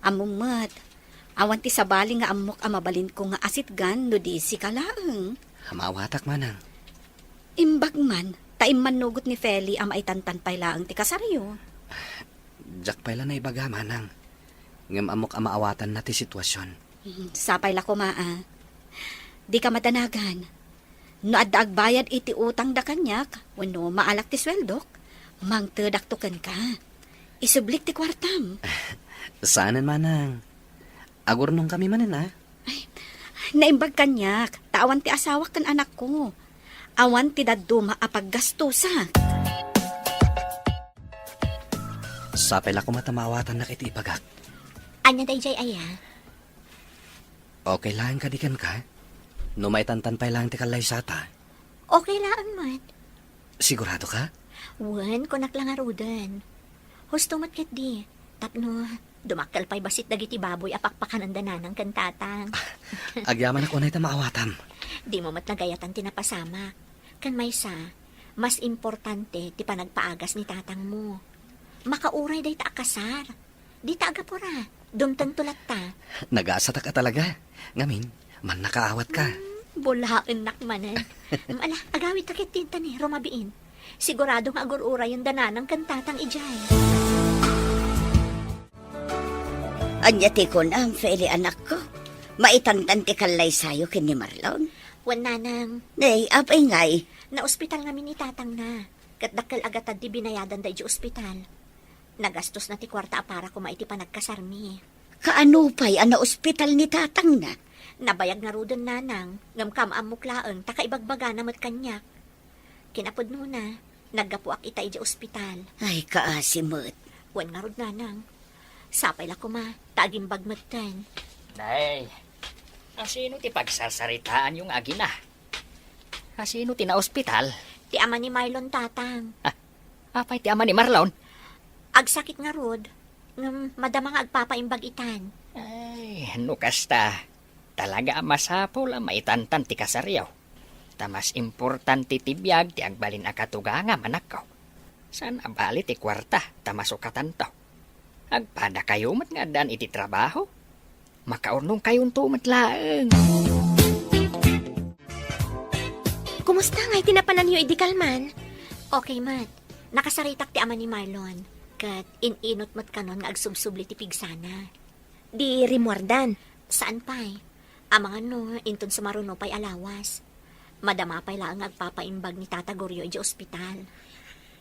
Amumat. Awan ti sabali nga amok amabalin ko nga asitgan no di si kalaeng. Hamawatak Manang. Imbag man, taim manugot ni Feli am ay tantan pay laang ti kasaryo. Diyak pala na ibaga Manang. Ngam amok amaawatan na ti sitwasyon. Sapay la ko Di ka madanagan. No adda agbayad iti utang da kanyak, wano maalak ti sweldok, mangtedak tuken ka. Isublik ti kwartam. Saanan Manang? Agurnong kami manin Naimbag kanyak, tawan ti asawak kan anak ko. Awan ti daduma apaggastusa. Sapay la ko matamawatan na kiti ipagak. Anya dayjay aya? Okay lang kadikan ka? No may tantan pa lang ti kalay sata. Okay laan mat. Sigurado ka? Wan, kunak lang arudan. Husto mat ket di. Tapno, dumakkel pa'y basit dagiti baboy apakpakan ang dananang kantatang. Agyaman ako na ita maawatam. Di mo mat nagayatan tinapasama. Kan maysa, mas importante ti panagpaagas ni tatang mo. Makauray day ta akasar. Di ta agapura. Dumtang tulat ta. Nag-aasata ka talaga. Ngamin, man nakaawat ka. Bulaen nakmanan. Ala, agawit takit tinta ni Romabiin. Siguradong agururay yung dananang kantatang ijay. Anyati ko na, Feli anak ko. Maitantan ti kalay sayo kin ni Marlon. Wan nanang, Nay, apay ngay. na ospital nga ni tatang na. Katdakkel agatad di binayadan da iji ospital. Nagastos na ti kwarta para kumaiti panagkasarmi. Kaano pa'y ana ospital ni tatang na? Nabayag na rudon nanang, ngam kamamuklaan, takaibagbaga na mat kanyak. Kinapod na, naggapuak ita iji ospital. Ay, kaasimot. Wan nga rod nanang. Sapay la kuma, taging bagmatan. Day, asino ti pagsasaritaan yung agina? Asino ti na ospital? Ti ama ni Marlon tatang. Apay ti ama ni Marlon? Agsakit nga rod. Madamang agpapaimbag itan. Ay, ano kasta? Talaga masapol ang maitantan ti kasaryaw. Tamas importante ti biyag ti agbalin akatuganga manakaw. San abali ti kwarta tamasukatan to. Agpada kayo mat nga dan iti trabaho. Makaurnong kayong tumat laeng. Kumusta nga itinapanan niyo idikalman? Okay, mat. Nakasaritak ti ama ni Marlon. Kat ininot mat kanon nga agsubsubli ti pigsana. Di rimuardan. Saan pa'y? Amang ano, inton sa maruno pa'y alawas. Madama pa'y lang agpapaimbag ni Tata Goryo iji ospital.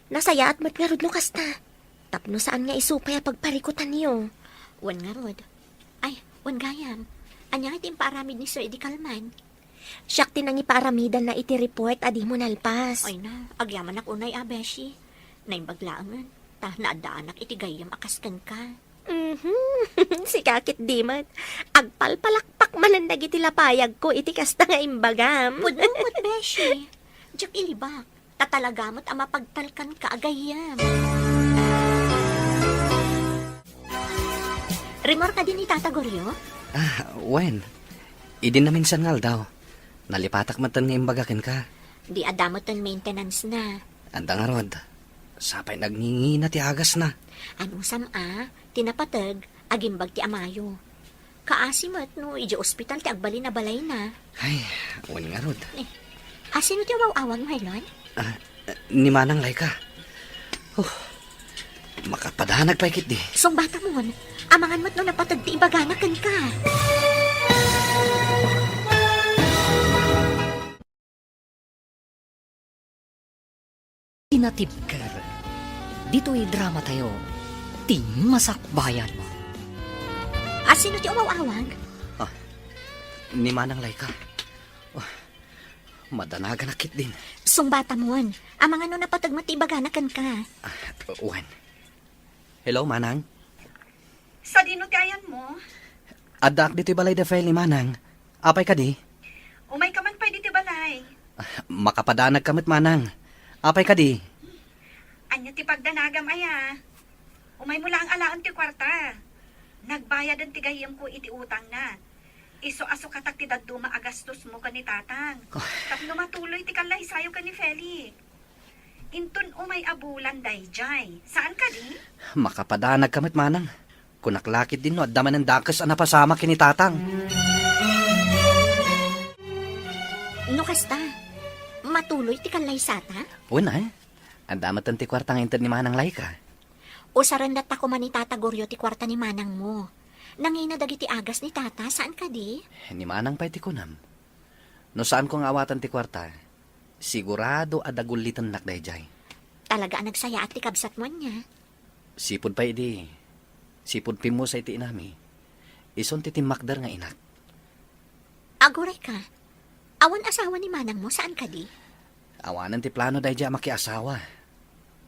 Nasaya at matngarod no kasta. Tapno saan nga isupay a pagparikutan niyo? Wan nga rod. Ay, wan gayam. Anya iti imparamid ni Sir Idikalman. Siyak tinang ipaaramidan na iti report adi mo nalpas. Ay na, agyaman ak unay abeshi. Naimbaglaangan. Ta naadaanak iti gayam akaskan ka. Si kakit di man. Agpalpalakpak man ang dagiti lapayag ko iti kasta nga imbagam. Pudumot, beshi. Diyak ilibak. Tatalagamot ang mapagtalkan ka agayam. Rimor ka din ni Tata Goryo? Wen, idin na minsan ngal daw. Nalipatak matan nga imbagakin ka. Di adamot ang maintenance na. Anda nga rod, sapay nagningi na ti agas na. Anong sama, tinapatag, agimbag ti amayo. Kaasimat no, iji ospital ti agbali na balay na. Ay, wen nga rod. Asino ti awang Marlon? Ni Manang Laika. Makapadanag pa ikit di. Song bata mo, amangan mo't no napatag ti ibaganakan ka. Tinatibker. Dito'y drama tayo. Ti masakbayan mo. Asino ti awang? Ni Manang Laika. Madanaga na kit din. Song bata mo, amangan no napatag mo ti ibaganakan ka. Wen. Hello, Manang. Sa dino ti ayan mo? Adak dito'y balay de file ni Manang. Apay ka di? Umay ka man pwede ti balay. Makapadanag kamit, Manang. Apay ka di? Anya ti pagdanagam aya. Umay mo lang alaan ti kwarta. Nagbayad ang tigayam ko iti utang na. Iso-aso katak ti daduma agastos mo ka ni tatang. Tapno matuloy ti kalay sayo ka ni Feli. Intun umay abulan dayjay. Saan ka di? Makapadanag kamit, Manang. Kunaklakit din no, at daman ng dakas ang napasama kinitatang. No kasta, matuloy ti kalay sata? Una, ang damat ang ti kwartang intad ni Manang Laika. O sarandat ako man ni Tata Goryo ti kwarta ni Manang mo. Nangina dagiti agas ni Tata, saan ka di? Ni Manang pa'y ti kunam. No saan kong awatan ti kwarta, sigurado adagulitan nak dayjay. Talaga ang nagsaya at ti kabsat mo niya. Sipod pa idi. Sipod pimo sa iti inami. Ison ti timakdar nga inak. Aguray ka. Awan asawa ni Manang mo, saan ka di? Awanan ti plano dayjay makiasawa.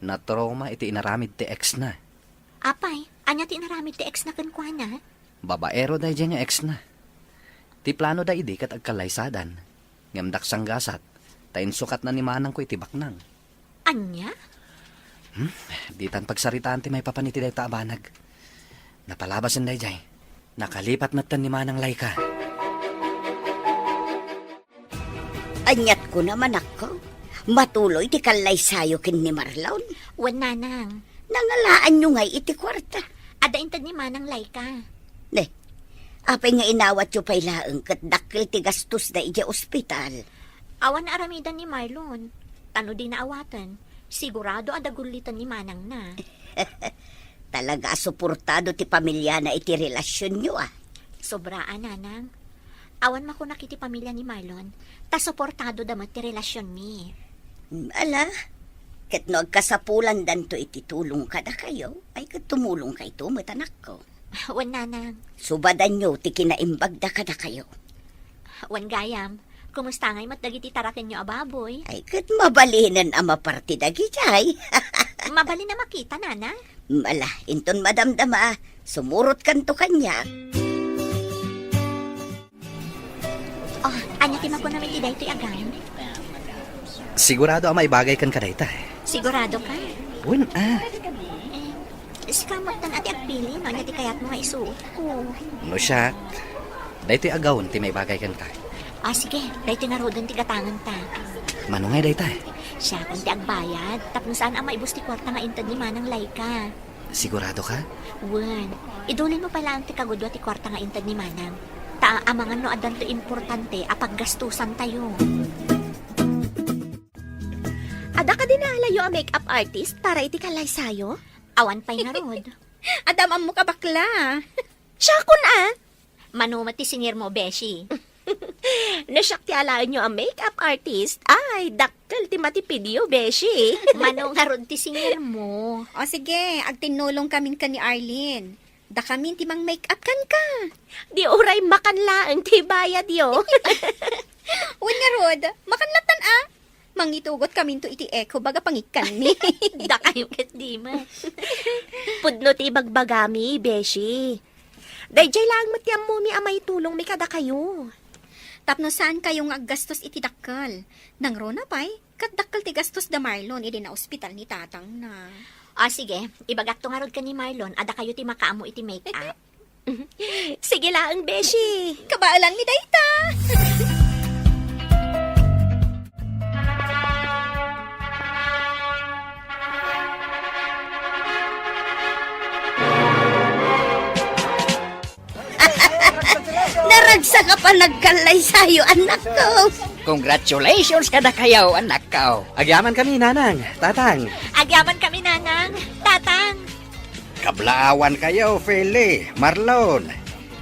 Na trauma iti inaramid ti ex na. Apay, anya ti naramid ti ex na kankwana? Babaero dayjay nga ex na. Ti plano da idi kat agkalaysadan. Ngamdak sanggasat. Tayin sukat na ni Manang ko iti baknang. Anya? Di tan pagsaritaan ti may papaniti day taabanag. Napalabasan dayjay. Nakalipat matan ni Manang Laika. Anyat ko naman ako. Matuloy ti kalay sayo kin ni Marlon. Wan nanang. Nangalaan nyo ngay iti kwarta. Ada intad ni Manang Laika. Ne, apay nga inawat yo pa'y laeng kat dakil ti gastos da iti ospital. Awan na aramidan ni Marlon. Tano di na awatan. Sigurado adagulitan ni Manang na. Talaga suportado ti pamilya na iti relasyon nyo Sobraan, nanang. Awan makunak iti pamilya ni Marlon. Ta suportado damat ti relasyon mi. Ala, ket no agkasapulan dan to iti tulong kada kayo, ay kat tumulong kay to matanak ko. Wan nanang. Subadan nyo ti kinaimbag da kada kayo. Wan gayam. Kumusta ngay mat dagiti taraken nyo ababoy? Ay kat mabalinan ang maparti dagi jay. Mabali na makita, nanang. Mala, inton madamdama, sumurot kanto kanya. Anya ti ko namin iti daytoy agan. Sigurado may bagay kan ka dayta. Sigurado ka? Wen Sikamot tan ati agpili, no? Anya ti kayat mo nga isuot ko. no siya. Daytoy agawon ti may bagay kan ka. Sige, daytoy nga rodan ti gatangan ta. Manungay dayta. Siya kung ti agbayad, tapno saan ang maibus ti kwarta nga intad ni Manang Laika. Sigurado ka? Wen, idulin mo pala ang ti kagudwa ti kwarta nga intad ni Manang. Amangan no adan to importante, apaggastusan tayo. Ada ka dinalayo ang makeup artist para iti kalay sayo? Awan pa'y nga rod. Adamam mo ka bakla. Siya kun Manumat ti singir mo, Beshi. Nasyak ti alaan nyo ang makeup artist. Ay, dakkel ti matipidyo, beshi. Mano nga rod ti singir mo. O sige, agtinulong kamin ka ni Arlene. Da kamin ti mang make-up kan ka. Di oray makanlaang ti bayad yo. Uwan nga rod, makanlatan Mangitugot kamin to iti echo baga pangikan mi. Da kayo kat di ma. Pudno ti bagbagami, beshi. Dayjay lang matiyam mo mi amay tulong mi kada kayo. Tapno saan kayong aggastos iti dakkel. Nang rona pay, kat dakkel ti gastos da Marlon iti na ospital ni tatang na. Sige, ibagak to nga rod ka ni Marlon, ada kayo ti makaamo iti make-up. Sige lang, beshi. Kabaalan mi dayta. Naragsa ka pa nagkalay sa'yo, anak ko. Congratulations kada kayo, anak ko. Agyaman kami, nanang, tatang. Agyaman kami, Nanang, Tatang. Kablaawan kayo, Feli, Marlon.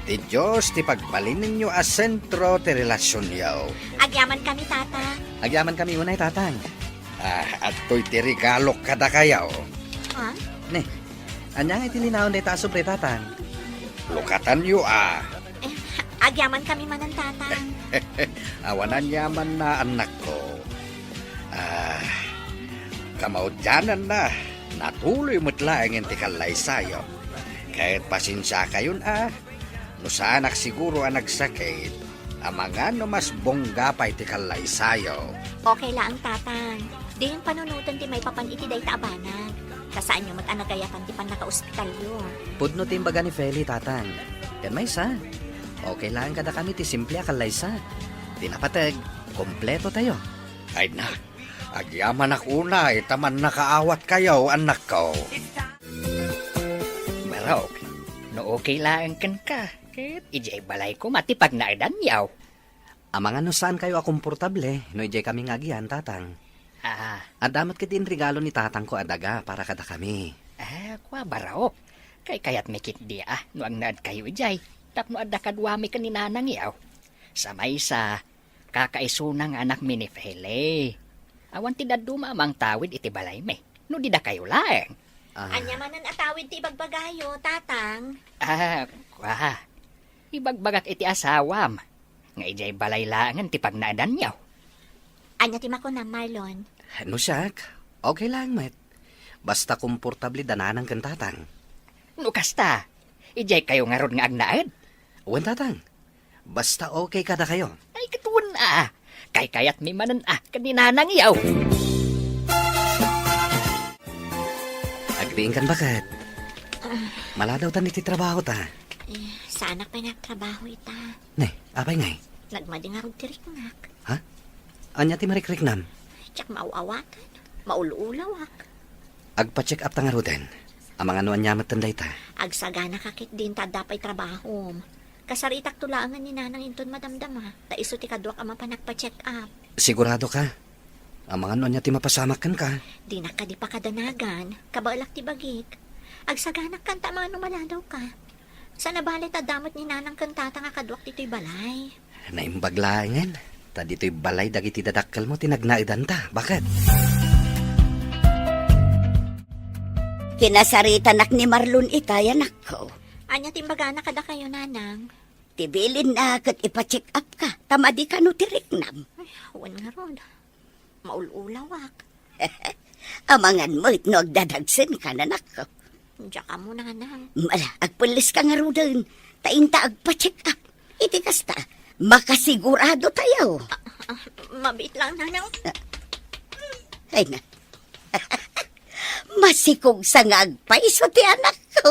Ti Diyos, ti pagbalin ninyo a sentro ti relasyon yaw. Agyaman kami, Tatang. Agyaman kami unay, tatang. At to'y ti regalo kada kayo. Ha? Ne, anya nga itilinaon dayta sobre, tatang. Lukatan nyo Agyaman kami manan, Tatang. Awanan yaman na anak ko. Kamaudyanan na. Natuloy mo't laang ti kalay sayo. Kahit pasensya kayon no sa anak siguro ang nagsakit, mga no mas bongga pa iti kalay sayo. Okay lang, Tatang. Di yung panunutan ti may papan iti dayta abanag. Kasaan nyo mat-anagayatan ti pan naka-ospital yun. Pudno timbaga ni Feli, tatang. Yan may sa. Okay lang kada kami ti simple akalay sa. Tinapatag, kompleto tayo. Ay na, agyaman ako na, taman nakaawat kayo, anak ko. Barok, no okay lang kan ka. Ket ijay balay ko matipag na edan yaw. Amang ano saan kayo akomportable, no ijay kami ngagian, tatang. Adamat kitin regalo ni tatang ko adaga para kada kami. Kwa barok. Kay kayat mekit di no ang naad kayo ijay. Tapno adda kadwami ka ni nanang yaw. Samay sa kakaisunang anak mi ni Fele. Awan ti daduma amang tawid iti balay me. No di da kayo laeng. Anya manan atawid ti ibagbagayo, Tatang. Kwa. Ibagbagak iti asawam. Nga ijay balay laangan ti pagnaadan yaw. Anya ti makuna, Marlon. No siyak, okay lang, met. Basta komportable dananang kan tatang. No kasta. Ijay kayo nga ron nga agnaad. Uwan, tatang. Basta okay kada kayo. Ay katuan Kay kayat mi manan kaninanang yaw. Agdiin kan bakit? Maladaw tan iti trabaho ta. Sa anak pa nagtrabaho ita. Ne, apay ngay. Nagmadi nga rog tiriknak. Anya ti marikriknam. Tsak mauawatan. Mauluulawak. Agpa-check up ta nga ruden. Amang ano anyamat tanday ta. Agsagana kakit din ta dapay trabaho. Kasaritak tulaangan ni Nanang inton madamdama. Ta iso ti kadwak ama pa nagpa-check up. Sigurado ka? Amang ano anya ti mapasamak kan ka. Di na ka di pa kadanagan. Kabalak ti bagik. Agsaganak kan ta mga maladaw ka. Sa nabalit adamot ni Nanang kan tata nga kadwak dito'y balay. Naimbaglaengan. Ta dito'y balay dagiti dadakkel mo tinagnaidan ta. Bakit? Kinasaritan ni Marlon itay, anak ko. Anya timbagana kada kayo, Nanang. Tibilin na kat ipa-check up ka. Tamadi ka no tiriknam. Huwan nga ron. Maululawak. Amangan mo itno agdadagsin ka, anak ko. Diyan ka muna, Nanang. Mala, agpulis ka nga ro doon. Tainta agpa-check up. Iti kasta, Makasigurado tayo. Mabit lang, nanang. Ay na. Masikog sa ngagpaiso ti anak ko.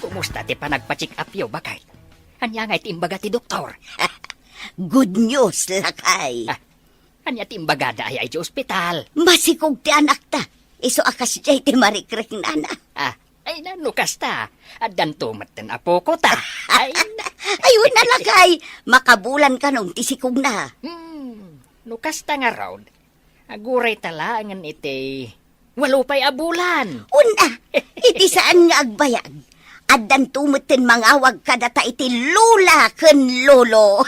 Kumusta ti panagpa-check up yo, bakay? Anya nga itimbaga ti doktor. Good news, lakay. Anya timbagada ay di ospital. Masikog ti anak ta. Iso akas jay ti marikrek nana. Ay nanukas ta. Adan tumaten apo ko ta. Ay, Ayun na lakay. Makabulan ka nung tisikog na. nukas ta nga raw. Aguray tala angan iti. Walo pa'y abulan. Una, iti saan nga agbayag. Adan tumutin mangawag ka data iti lula ken lolo.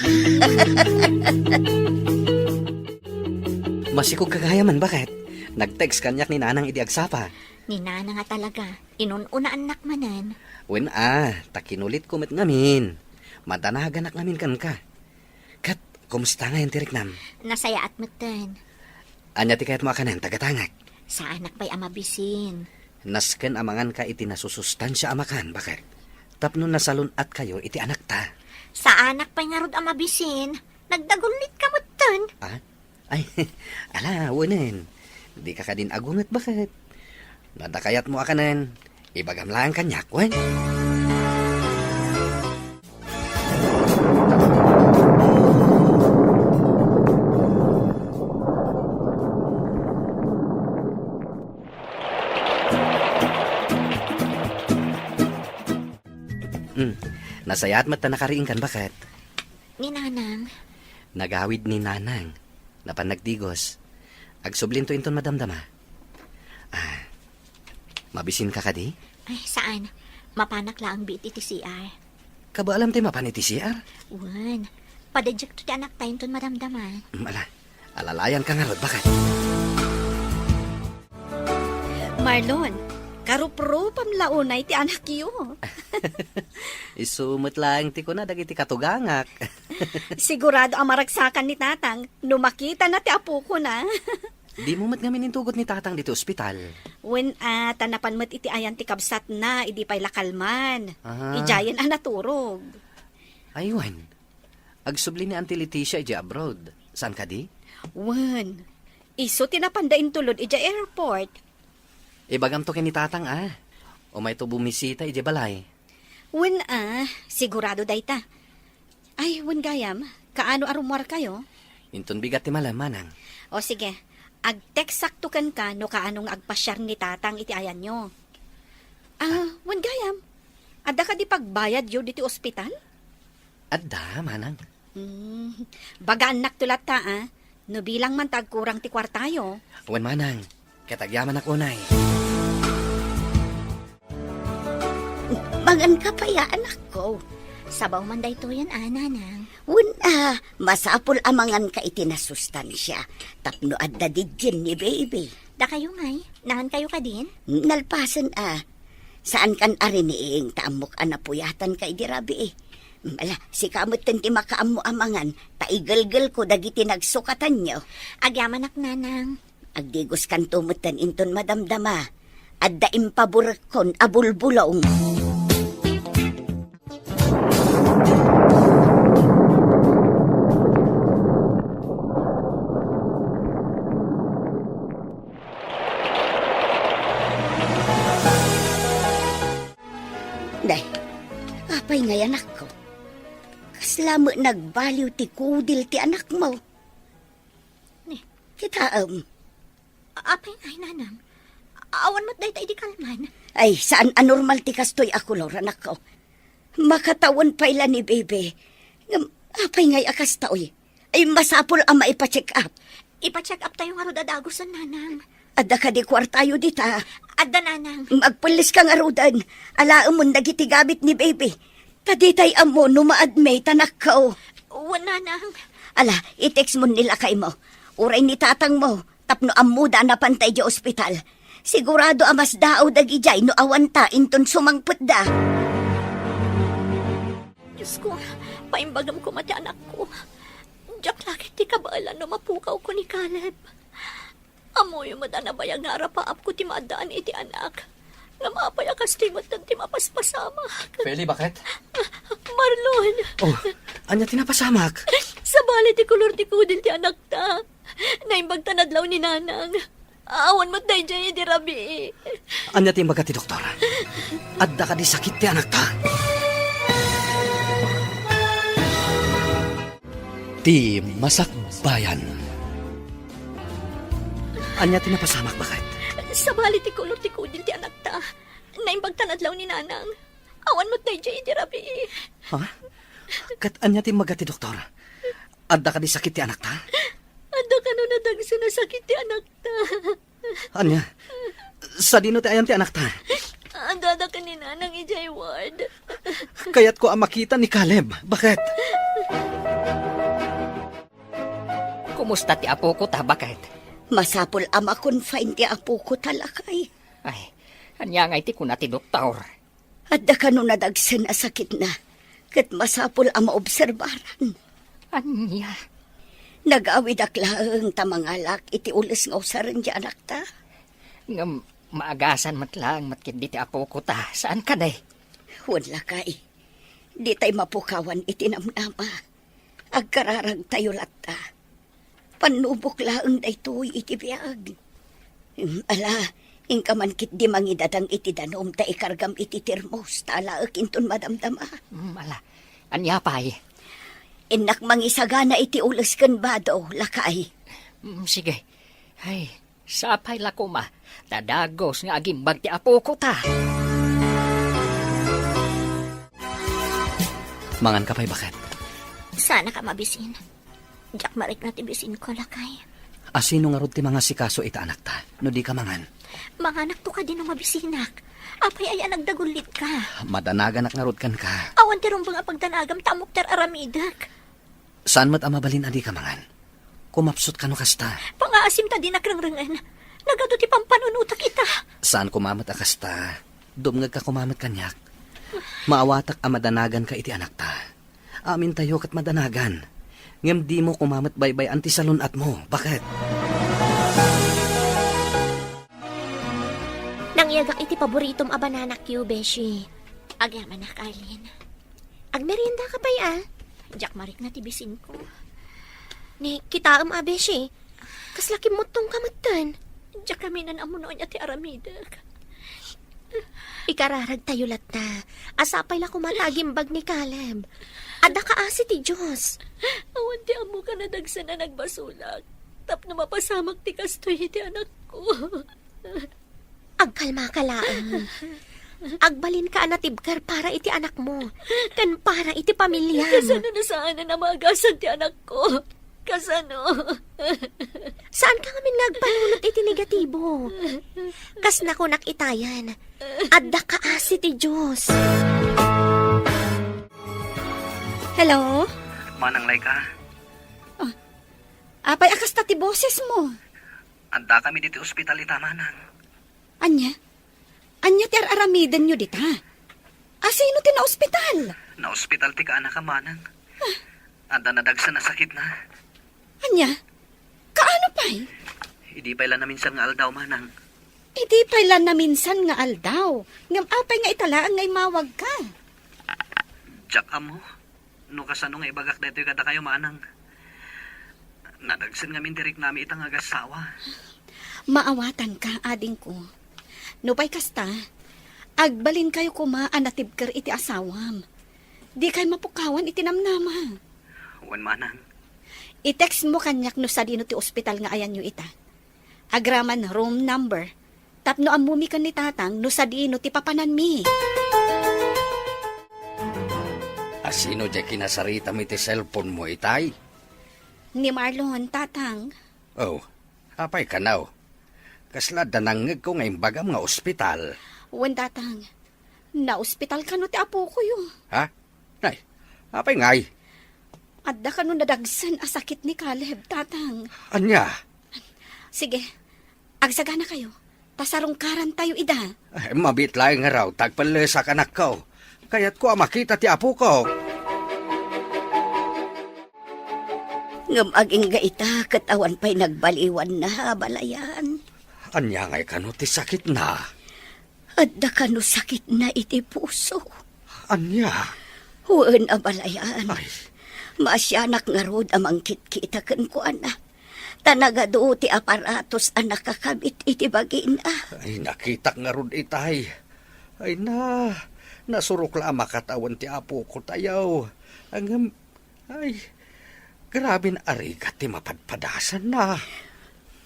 Masikog kagayaman, bakit? Nag-text kanyak ni nanang idi agsapa. Ni nana nga talaga. Inununa anak manan. Wen takinulit kumit ngamin. Madanagan ngamin kan ka. Kat, kumusta nga yung tiriknam? Nasaya at matan. Anya ti kahit mo akanan, tagatangak. Sa anak pa'y amabisin. Nasken amangan ka iti nasusustansya amakan, bakit? Tapno nasalun at kayo iti anak ta. Sa anak pa'y nga rod amabisin. Nagdagulit ka matan. Ay, ala, wanin. Di ka din agungat, bakit? Nadakayat mo akanan, ibagam lang kanyak, wen. Nasayat mat na nakariing kan, bakit? Ni nanang. Nagawid ni nanang, na panagdigos. Agsublinto inton madamdama. Mabisin ka kadi? Ay, saan? Mapanak lang ang biti ti CR. Kaba alam tayo mapaniti CR? Wan. Padadyak to ti anak tayo ton maramdaman. Alalayan ka nga rod, bakit? Marlon, karupropam launay ti anak yo. Isumot lang ti ko na dagiti katugangak. Sigurado ang maragsakan ni tatang, numakita na ti apo ko na. Di mo mat nga minintugot ni tatang dito ospital. When tanapan mo't iti ayan ti kabsat na, idi pa'y lakalman. Ah. Ijayan naturog. Aywan. Agsubli ni Auntie Leticia ija abroad. Saan ka di? Wen, iso tinapandain tulod ija airport. Ibagam to kay ni tatang O may to bumisita ija balay. Wen sigurado dayta. Ay, wen gayam, kaano arumwar kayo? Inton bigat ti malam, manang. O sige, ag-text saktukan ka no kaanong agpasyar ni tatang iti ayan nyo. Wen gayam, ada ka di pagbayad yo diti ospital? Adda, manang. Bagaan naktulat ta no bilang man tagkurang ti kwartayo. Wan manang, katagyaman ako nay. Mangan ka pa ya anak ko. Sabaw man day to yan, nanang. Una, masapol amangan ka iti nasustansya. Tapno adda didyan ni baby. Da kayo ngay, nahan kayo ka din? Nalpasan Saan kan ariniing taamok anapuyatan ka idirabi Mala, si kamot ti makaam mo amangan, taigalgal ko dagiti nagsukatan nyo. Agyaman ak nanang. Agdigos kan tumutan inton madamdama. Adda impabur kon abulbulong. Day, apay ngay anak ko. Kaslamo nagbaliw ti kudil ti anak mo. Kita Apay ngay, nanang. Awan mo't day tayo di kalman. Ay, saan anormal ti kastoy ako, Lord, anak ko. Makatawan pa ila ni bebe. Apay ngay akas taoy. Ay, masapol ang maipacheck up. Ipacheck up tayo nga rodadagusan, nanang. Adda ka di kwartayo dita. Adda, nanang. Magpulis ka nga rudan. Alaam mo nagiti gabit ni bebe. Taditay amo numaadmay tanak ko. Wan, nanang. Ala, i-text mo nila kay mo. Uray ni tatang mo. Tapno amuda na pantay di ospital. Sigurado amas daaw dagijay no awanta inton sumangput da. Diyos ko, paimbagam ko mati anak ko. Diyak lagi ti kabalan no mapukaw ko ni Caleb. Amo yung madanabayag nga arapaap ko ti madaan iti anak. Nga maapay akas ti mat ti mapaspasama. Feli, bakit? Marlon, Oh, anya tinapasamak. sa bali ti kulor ti kudil ti anak ta. Naimbag tanadlaw ni nanang. Awan mat day dyan di rabi. Anya timbaga ti doktor. Adda ka di sakit ti anak ta. Ti Masakbayan. Anya tinapasamak, bakit? Sa bali ti kulor ti kudil ti anak ta. Naimbag tanadlaw ni nanang. Awan mat day dyan di rabi. Ha? Kat anya timbaga ti doktor. Adda ka di sakit ti anak ta. Anda ka no nadagsa na sakit ti anak ta. Anya? Sa dino ti ayam ti anak ta. Anda ka ni nanang ijay ward. Kaya't ko ang makita ni Caleb. Bakit? Kumusta ti apo ko ta, bakit? Masapol ama confine ti apo ko talakay. Ay, anya nga iti kuna ti doktor. Adda ka no nadagsan a sakit na. Kat masapol ama obserbaran. Anya? Nag-awid aklaang tamangalak iti ulis nga usaran di anak ta. Nga maagasan matlang matkit di ti apo ko ta. Saan ka day? Wala kay. Di tay mapukawan iti namnama. Agkararag tayo latta. Panubok laang daytoy iti biag. Ala, ingkamankit di mangidadang iti danom ta ikargam iti termos. Tala akinton madamdama. Ala, anya pay? Inak mangisagana iti ulis kan bado, lakay. Sige. Ay, sapay lako ma. Dadagos nga agimbag ti apo ko ta. Mangan ka pa'y bakit? Sana ka mabisin. Jack marik na tibisin ko lakay. Asino nga rod ti mga sikaso ita anak ta? No di ka mangan. Mga anak to ka din ang mabisinak. Apay ay nagdagulit ka. Madanagan nga rod kan ka. Awan ti rumbang apagdanagam tamok ter aramidak. Saan mat amabalin adi ka mangan? Kumapsot ka no kasta. Pangaasim ta din nakrangrangan. Nagado ti pampanunutak kita. Saan kumamat akasta? Dumngag ka kumamat kanyak. Maawatak a madanagan ka iti anak ta. Amin tayo kat madanagan. Ngem di mo kumamat baybay anti salunat mo. Bakit? Nangyagak iti paboritom a bananak yu, Beshi. Agyaman na, Carlin. Agmerienda ka pa'y ah? Jack marik na tibisin ko. Ni, kitaam a, Beshi. Kaslaki mo tong kamatan. Jack kami na namunoy niya ti aramidak. Ikararag tayo latta. Asapay la kumatagimbag ni Caleb. Ada ka asi ti Diyos. Awan ti amo ka na dagsa na nagbasulak. Tap na mapasamak ti kastoy ti anak ko. Agkalma ka laang. Agbalin ka anatibkar para iti anak mo. Kan para iti pamilya mo. Kasano na saan na namagasan ti anak ko? Kasano? Saan ka ngamin nagpanunot iti negatibo? Kas nakunak itayan. Adda ka asi ti Diyos. Hello? Manang lay ka. Apay akas ta ti boses mo. Anda kami dito ospital ita manang. Anya? Anya ti aramidan nyo dita? Asino ti na ospital? Na ospital ti ka anak ka manang. Anda nadagsa na sakit na. Anya? Kaano pa'y? Hindi pa ilan na minsan nga aldaw manang. Idi pala na minsan nga aldaw. Ngam apay nga italaan ngay mawag ka. Jack amo. No kasano nga ibagak dito kada kayo manang. Nadagsan nga mintirik nami itang agasawa. Maawatan ka, ading ko. Nupay kasta, agbalin kayo kumaan na tibker iti asawam. Di kayo mapukawan iti namnama. Wan manang. I-text mo kanyak no sa dino ti ospital nga ayan nyo ita. Agraman room number. Tapno amumi kan ni tatang no sa dino ti papanan mi. Asino di kinasarita mo iti cellphone mo, itay? Ni Marlon, tatang. Oh, apay ka now. Kasla danangag ko ngayong bagam nga ospital. Wan tatang, na ospital ka no ti apo ko yo. Ha? Nay, apay ngay. Adda ka no nadagsan a sakit ni Caleb, tatang. Anya? Sige, agsagana kayo. Tasarungkaran tayo ida. Ay, mabitlaing nga raw, tagpalesa ka anak ko. Kaya't ko makita ti apo ko. Ngam aging gaita, katawan pa'y nagbaliwan na, balayan. Anya ngay kano ti sakit na. Adda ka no sakit na iti puso. Anya? Huwag abalayan. Ay, Masyanak nga rod amang kitkitakan ko, ana. Tanagado ti aparatos anak kakabit iti bagin, ay nakita nga ron itay. Ay nasurok la makatawan ti apo ko tayaw. Ay, grabe na arigat ti mapadpadasan na.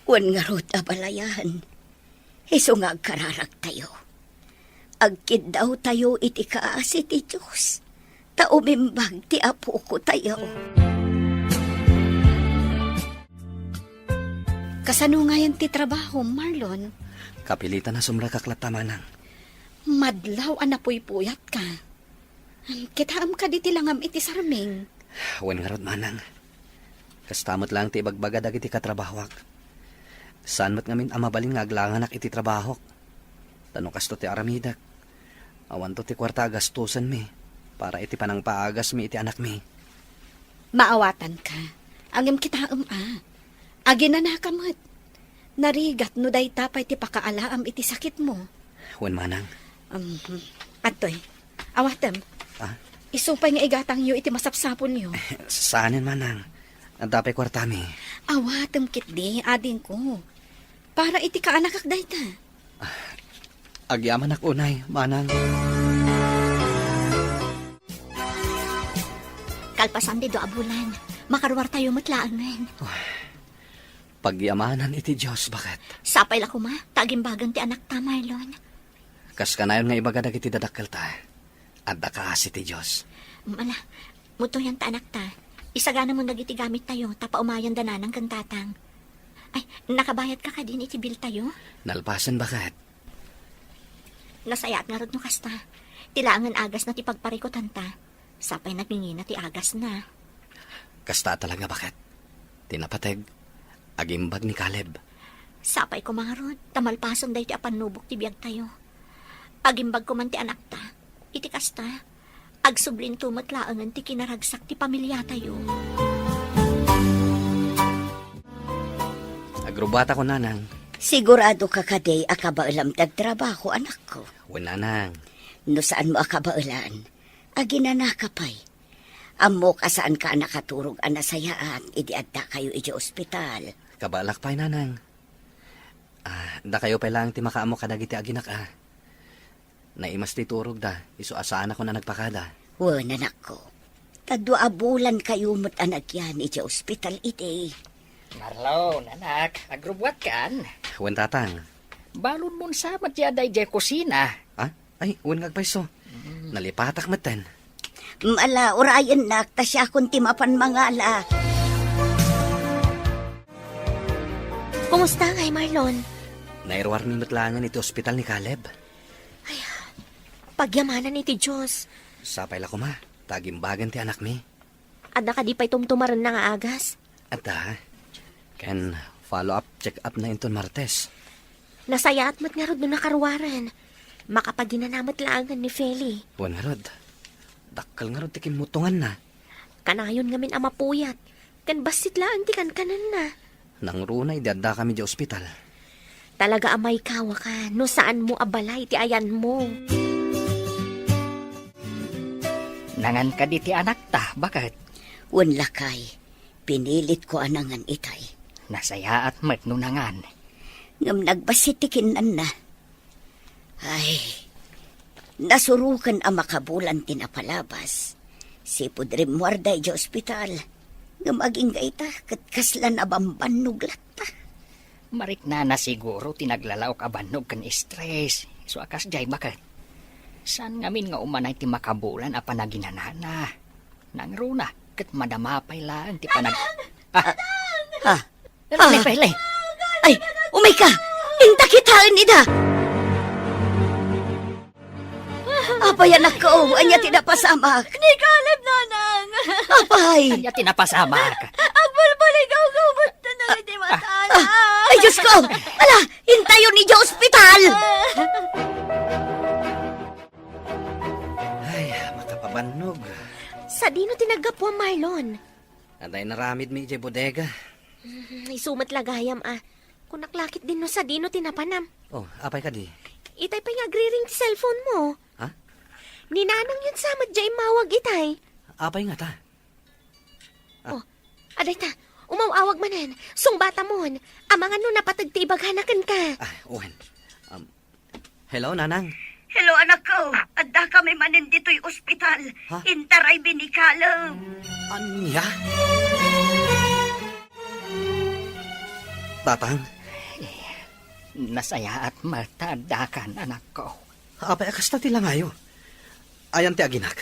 Wan nga rod abalayan. Iso nga agkararag tayo. Agkid daw tayo iti kaasi ti Diyos. Taumimbag ti apo ko tayo. Kasano nga yan ti trabaho, Marlon? Kapilitan na sumrakaklat manang. Madlaw anapoy-puyat ka. Kitaam ka di tilangam iti sarming. Wen nga rod manang. Kastamot lang ti ibagbaga dagiti katrabahwak. Saan mat ngamin amabalin nga aglanganak iti trabahok. Tanong kasto ti aramidak. Awan to ti kwarta gastusan mi. Para iti panang paagas mi iti anak mi. Maawatan ka. Angem kitaam Agi na nakamot. Narigat no day tapay ti pakaalaam iti sakit mo. Wen manang. Atoy, awatem. Ah? Isupay nga igatang yu iti masapsapon yu. Saanin manang. Ang tapay kwarta mi. Awatem kitdi, ading ko. Para iti kaanak akday ta. Agyaman ako unay, manang. Kalpasan di do abulan. Makarwar tayo matlaangan. Pagyamanan iti Diyos, bakit? Sapay la kuma, tagimbagan ti anak ta, Marlon. Kas kanayon nga ibagadag iti dadakkel ta. Adda ka asi ti Diyos. Mala, muto yan ta anak ta. Isagana mo nagiti gamit tayo, tapa umayan dananang kantatang. Ay, nakabayad ka din iti bill tayo? Nalpasan bakit? Nasayat nga rod no kasta. Tilaangan agas na ti pagparikutan ta. Sapay nagingina ti agas na. Kasta talaga bakit? Tinapateg. Agimbag ni Caleb. Sapay ko mga rod, tamalpasan day ti apanubok ti biyag tayo. Agimbag ko man ti anak ta. Iti kasta, agsublin tumatlaangan ti kinaragsak ti pamilya tayo. Agrubata ko nanang. Sigurado ka kaday akabailam tagtrabaho, anak ko. Wen nanang. No saan mo akabailan? Agi na nakapay. Amo ka saan ka nakaturog anasayaan, idi adda kayo iti ospital. Kabalak pa'y nanang. Da kayo pa lang ti makaamo kadagiti aginak Naimas ti turog da, iso asaan ako na nagpakada. Wan, anak ko. Tadwa bulan kayo mo't anak yan iti ospital iti. Marlon, anak, agrubwat kan. Wen tatang. Balon mo sa matyaday jay kusina. Ay, wen ngagpaiso. Nalipatak matan. Mala, orayan nak, tasya kung timapan mangala. Kumusta ngay, Marlon? Nairwar mi matlangan iti ospital ni Caleb. Pagyamanan ni ti Diyos. Sapay la ko ma, tagimbagan ti anak mi. Adda ka di pa'y tumtumaran na nga agas. At can follow up, check up na inton Martes. Nasaya at mat nga rod no nakarwaran. Makapaginanamat laangan ni Feli. Wen nga rod. Dakkal nga rod ti kimutungan na. Kanayon ngamin amapuyat. Kan basit laan ti kanan na. Nang runay, dadda kami di ospital. Talaga amay kawa ka. No saan mo abalay ti ayan mo. Nangan ka di ti anak ta, bakit? Wan lakay, pinilit ko anangan itay. Nasaya at mat no nangan. Ngam nagbasitikin na. Ay, nasurukan ang makabulan tinapalabas. Si Pudrim Muarday di ospital. Ngam aging gaita, katkaslan abamban nuglat pa. Marik na siguro tinaglalaok abanog kan stress. So akas jay bakit? San ngamin nga umanay ti makabulan a panaginanana. Nang runa, kat madamapay lang ti panag... Lay. Ay, umay ka! Intakitaan nida! Apay anak ko, anya tinapasamak. Ni Caleb, nanang! Apay! Kanya tinapasama ka. Agbulbulay gawgawot na nang iti matala! Ay, Diyos ko! Ala, hintayon ni Diyos ospital! Ay, makapabanog. Sa dino tinagapwa, Marlon? Anday naramid mi iti bodega. Isumat lagayam Kung naklakit din no sa dino tinapanam. Oh, apay ka di. Itay pa nga agri-ring ti cellphone mo. Ha? Ninanang yun sa madya mawag itay. Apay nga ta. Aday ta, umawawag manan. Sungbata mon. Amang ano napatagtibaganakan ka. Owen. Hello, Nanang. Hello, anak ko. Adda kami manin dito'y ospital. Ha? Intaray binikalam. Anya? Tatang, Nasaya at matadakan, anak ko. apay akas ta tila ngayo. Ayan ti aginak.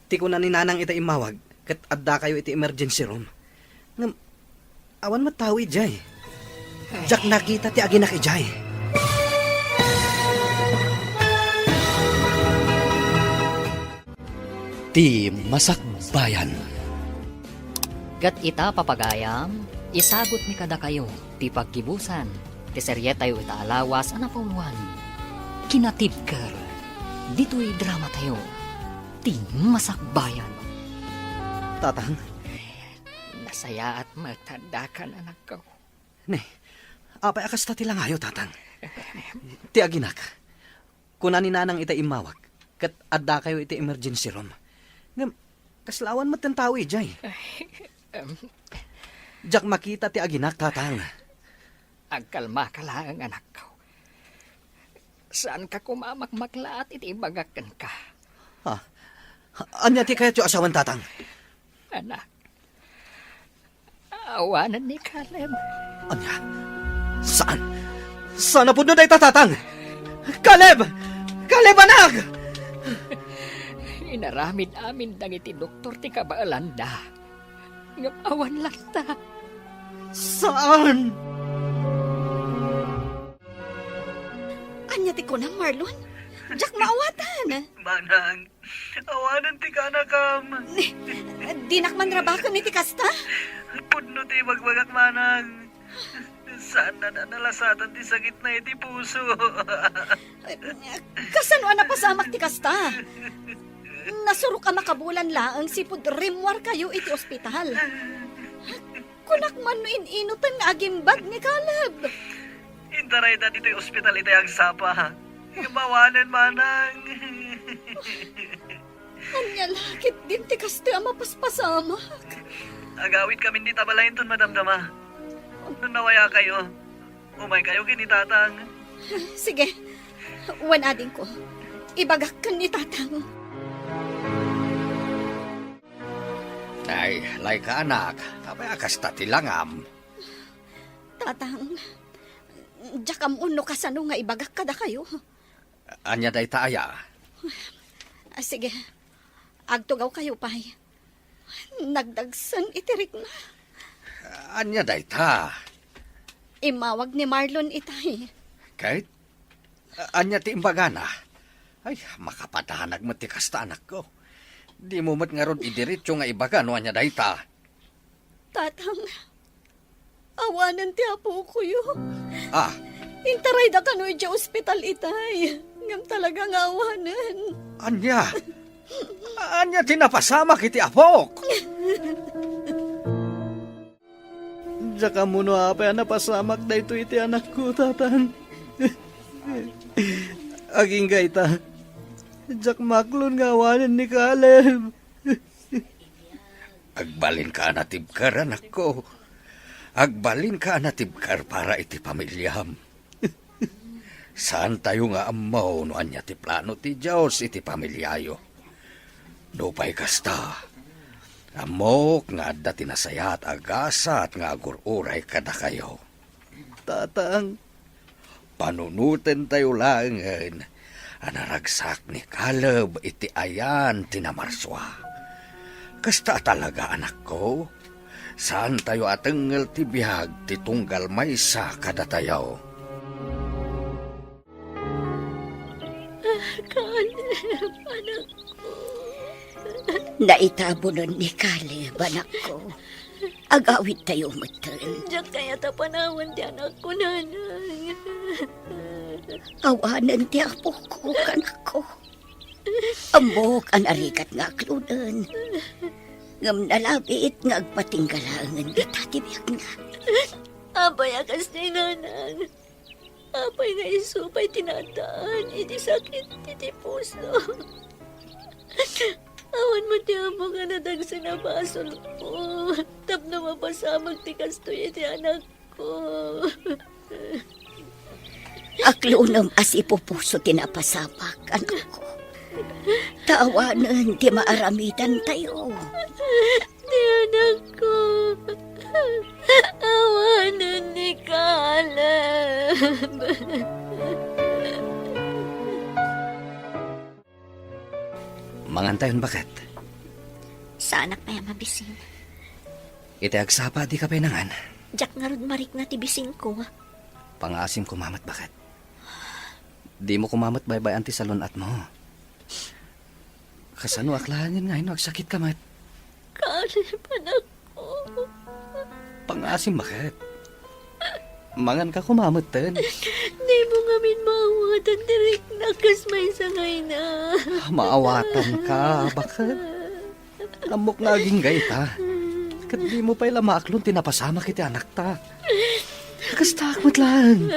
Ti ko na ni Nanang ita imawag, kat adda kayo iti emergency room. Ngam, awan matawi jay. Jak nakita ti aginak ijay. Ti Masakbayan. Kat ita papagayam, isagot mi kada kayo, ti pagkibusan, ti seryetayo ita alawas anapuluan. Kinatibker, dito'y drama tayo, ti Masakbayan. Tatang, Nasaya at matadakan, anak ko. ne, apay akas ta tila ngayo, tatang. Ti aginak, kuna ni Nanang ita imawag, kat adda kayo iti emergency room. Ngam, kaslawan mat tawi jay. Jak makita ti aginak, tatang. Agkalma ka lang, anak ko. Saan ka kumamakmaklaat iti ibagakan ka, Anya ti kaya ti asawan, tatang. anak? Awanan ni Caleb. Anya? Saan? Saan na po day tatang? Caleb! Caleb, anak! Inaramid amin dangiti doktor ti kabaalanda. Ngapawan lang ta. Saan? Anya ti ko na, Marlon. Jack maawatan. Manang, awanan ti kanakam. Dinakman rabakan ni ti kasta. Pudno ti magbagak manang. Saan na nalasatan ti sakit na iti puso? Kasano na pasamak ti kasta. Nasuro ka makabulan laang sipod rimwar kayo iti ospital. Kunak man no ininutan nga agimbag ni Caleb. Intaray na dito'y ospital iti agsapa. Mawanan manang. Anya lakit din ti kasta mapaspasamak. Agawit kami di tabalayin ton madamdama. Nung nawaya kayo, umay kayo kinitatang. Sige, wanadin ko. Ibagak ka ni tatang. Ay, lay ka anak, apay akas ta tilangam. Tatang, jakam uno kasano nga ibagak kada kayo. Anya day taaya. Sige, agtugaw kayo pay. Nagdagsan itirik na. Anya day ta. Imawag ni Marlon itay. Kahit, anya ti imbagana. Ay, makapatahanag mo ti kasta anak ko. Di mo mat nga ron idiritso nga ibaga no anya day ta. Tatang, awanan ti apo ko yun. Intaray da kanoy di ospital itay. Ngam talagang awanan. Anya? Anya tinapasama kiti apok. Jaka mo no apay napasamak da ito iti anak ko, tatang. Aging gaita. Jak maklon nga awanan ni Caleb. Agbalin ka natibkar, anak ko. Agbalin ka natibkar para iti pamilyam. Saan tayo nga amaw no anya ti plano ti Diyos iti pamilyayo. Dupay kasta. Amok nga adda tinasaya at agasa at nga agururay kada kayo. Tatang, Panunutin tayo lang anaragsak ni Caleb iti ayan tinamarswa. Kasta talaga anak ko, saan tayo atengel ti bihag ti tunggal maysa kada tayo. Caleb, anak ko. Naitabo nun ni Caleb, anak ko. Agawid tayo matan. Diyan kaya tapanawan di anak ko, nanay. Awanan ti apo ko, anak ko. Amok ang arikat nga kludan. Ngam nalabit nga agpatinggalangan kita tibiyag na. Abay akas ni nanang. Apay nga isupay tinataan, iti sakit, iti puso. Awan mo ti amo nga nadagsa na basol ko. Tapno mapasamag ti kastoy iti anak ko. Aklunam as ipupuso tinapasamak, anak ko. Tawanan ti maaramidan tayo. Ti anak ko. Awanan ni Caleb. Mangantayon bakit? Sa anak pa yung mabisin. Iti agsapa di ka penangan. Jack nga rod marik na tibisin ko. Pangasim kumamat bakit? Di mo kumamat baybay anti salon at mo. Kasano aklahanin nga agsakit ka mat. Caleb, anak ko. Pangasim bakit? Mangan ka kumamat ten. Di mo nga min maawatan direk na kasmay sangay na. Maawatan ka, bakit? Lamok na aging gayta. Kat di mo pa'y lamaaklon tinapasama kiti anak ta. Kastakmat lang.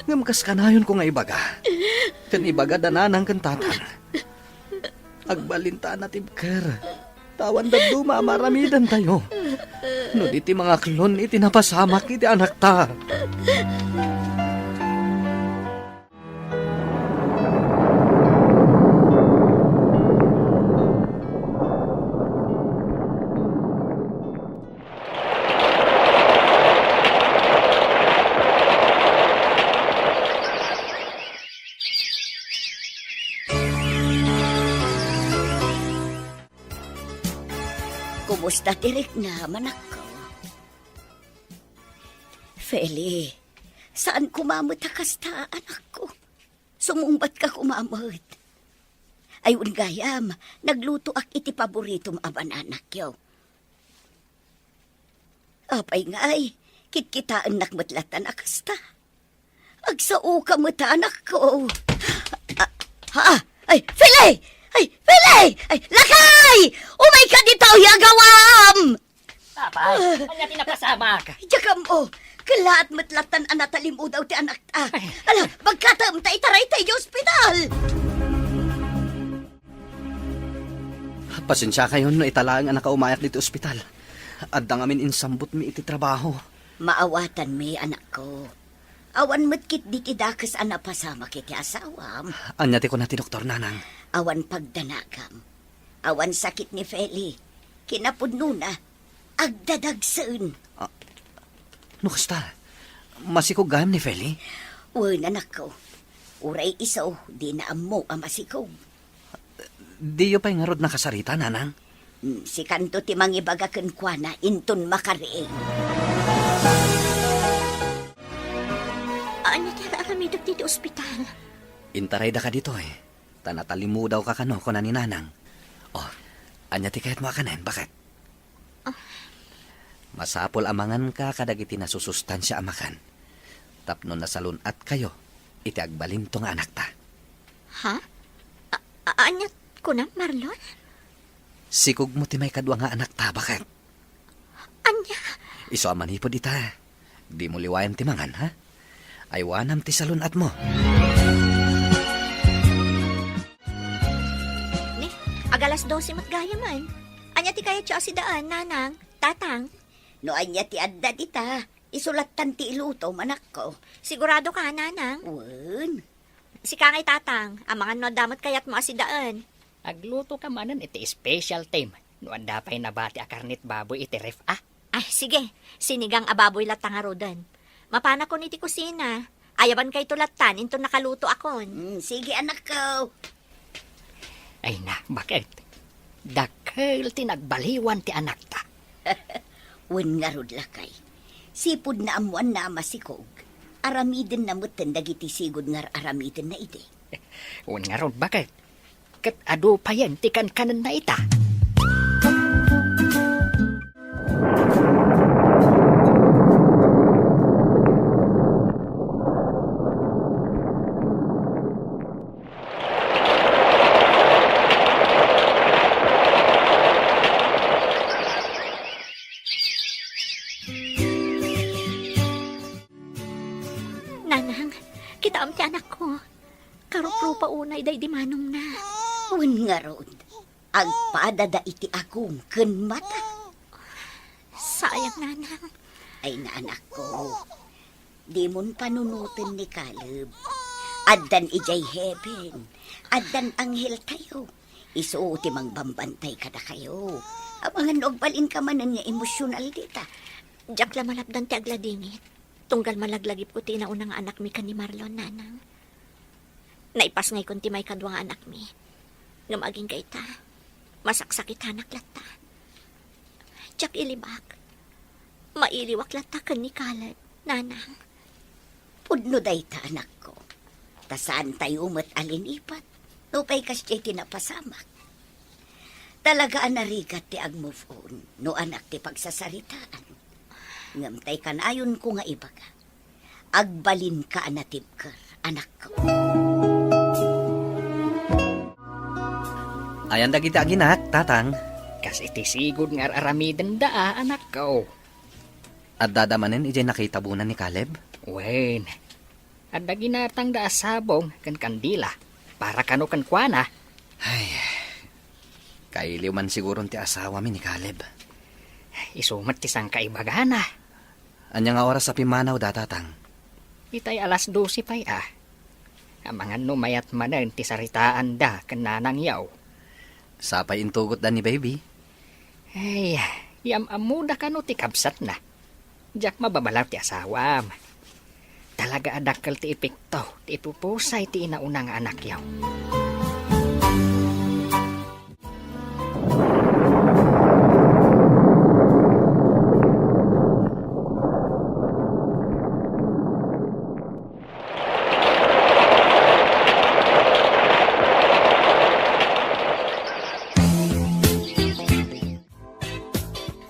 Ngamkas ka na yun ko nga ibaga. Kan ibaga dananang kantatan. Agbalinta na tibker. Tawan daduma maramidan tayo. No iti mga klon iti napasamak iti anak ta. Kumusta tirik na, manak ko? Feli, saan kumamot kasta, anak ko? Sumumbat ka kumamot. Ayun gayam, nagluto ak iti paboritom aban anak yo. Apay ngay, kitkitaan nakmatlatan akasta. Agsao ka mata, anak ko. Ay, Feli! Ay, Feli! Ay, lakay! Umay ka dito, yagawam! Apay, anya tinapasama ka. Yakam o, kalaat matlatan anatalim o daw ti anak ta. Ala, magkatam ta itaray tayo ospital. Pasensya kayo no italaang anak ka umayak dito ospital. Adda ngamin insambot mi iti trabaho. Maawatan mi, anak ko. Awan matkit di kidakas anapasama kiti asawam. Anya ti ko na ti Doktor Nanang. Awan pagdanagam. Awan sakit ni Feli. Kinapudno na. Agdadagsan. No kasta, masikog gayam ni Feli? Wan, anak ko. Uray isaw, di na amo ang masikog. Di yo pa'y ngarod nakasarita, Nanang. Si kanto ti mangibagaken kwa na inton makariing. Ano ti aramidok dito ospital? Intaray da ka dito eh. Tanatalimu daw ka kano ko na ni Nanang. Oh, anya ti kahit mo akanen, bakit? Masapol amangan ka kadagiti nasusustansya amakan. Tapno nasalun at kayo, iti agbalin to nga anak ta. Ha? Anyat ko na, Marlon? Sikog mo ti may kadwa nga anak ta, bakit? Anya? Iso amanipod ita. Di mo liwayan ti mangan, ha? Aywanam ti salun at mo. Ni, agalas 12 matgaya man. Anya ti kaya siya si daan, Nanang, Tatang. No anya ti adda dita, isulatan ti iluto manak ko. Sigurado ka, Nanang? Wan. Si Kangay Tatang, ang mga no damot kayat mo asidaan. Agluto ka manan iti special time. No anda pa'y nabati a karnit baboy iti ref Ay, sige. Sinigang ababoy latang arudan. Mapana ko niti kusina. Ayaban kay tulatan, into nakaluto akon. Sige anak ko. Ay na, bakit? Dakkel tinagbaliwan ti anak ta. Wan nga rod lakay. Sipod na amuan na masikog. Aramiden na mutan dagiti sigod nga aramiden na ide. Un nga ron, bakit? Kat ado pa yan, tikan kanan na ita. Nanang, kita am ti anak ko. Karupro pa unay day di manong na. Wen nga rod. Agpadada iti akong ken mata. Sayang, nanang. Ay na anak ko. Di mon panunutin ni Caleb. Addan ijay heaven. Addan anghel tayo. Isuuti mang bambantay kada kayo. Abangan og balin ka man nga emosyonal dita. Diyak la malapdan ti agladingit. Tunggal malaglagip ko ti naunang anak mi kan ni Marlon, nanang. Naipas ngay kun ti may kadwang anak mi. Nga maging kayta. Masaksakit hanak lata. Diyak ilibak. Mailiwak lata kan ni Caleb, nanang. Pudno day ta anak ko. Tasaan tayo mat alinipat. Nupay kasya tinapasamak. Talagaan narigat ti ag-move on. No anak ti pagsasaritaan. Ngamtay kanayon ko nga ibaga. Agbalin ka anatib ka, anak ko. Ayan dagiti aginak, tatang. Kasi iti sigod nga aramiden daa, anak ko. At dadamanin ijay nakitabunan ni Caleb. Wen, at ginatang da sabong kan kandila para kano kan kuana. Ay, kailiw man siguro ti asawa mi ni Caleb. Isumat ti sang kaibagana. Anya nga oras sa pimanaw da, tatang. Itay alas 12 pay ah. Amangan no mayat manen ti saritaan da kan nanang yaw. Sapay intugot da ni baby. Ay, amuda kano ti kabsat na. Diyak mababalaw ti asawam. Talaga adakkel ti epekto, ti ipupusay ti inaunang anak yaw.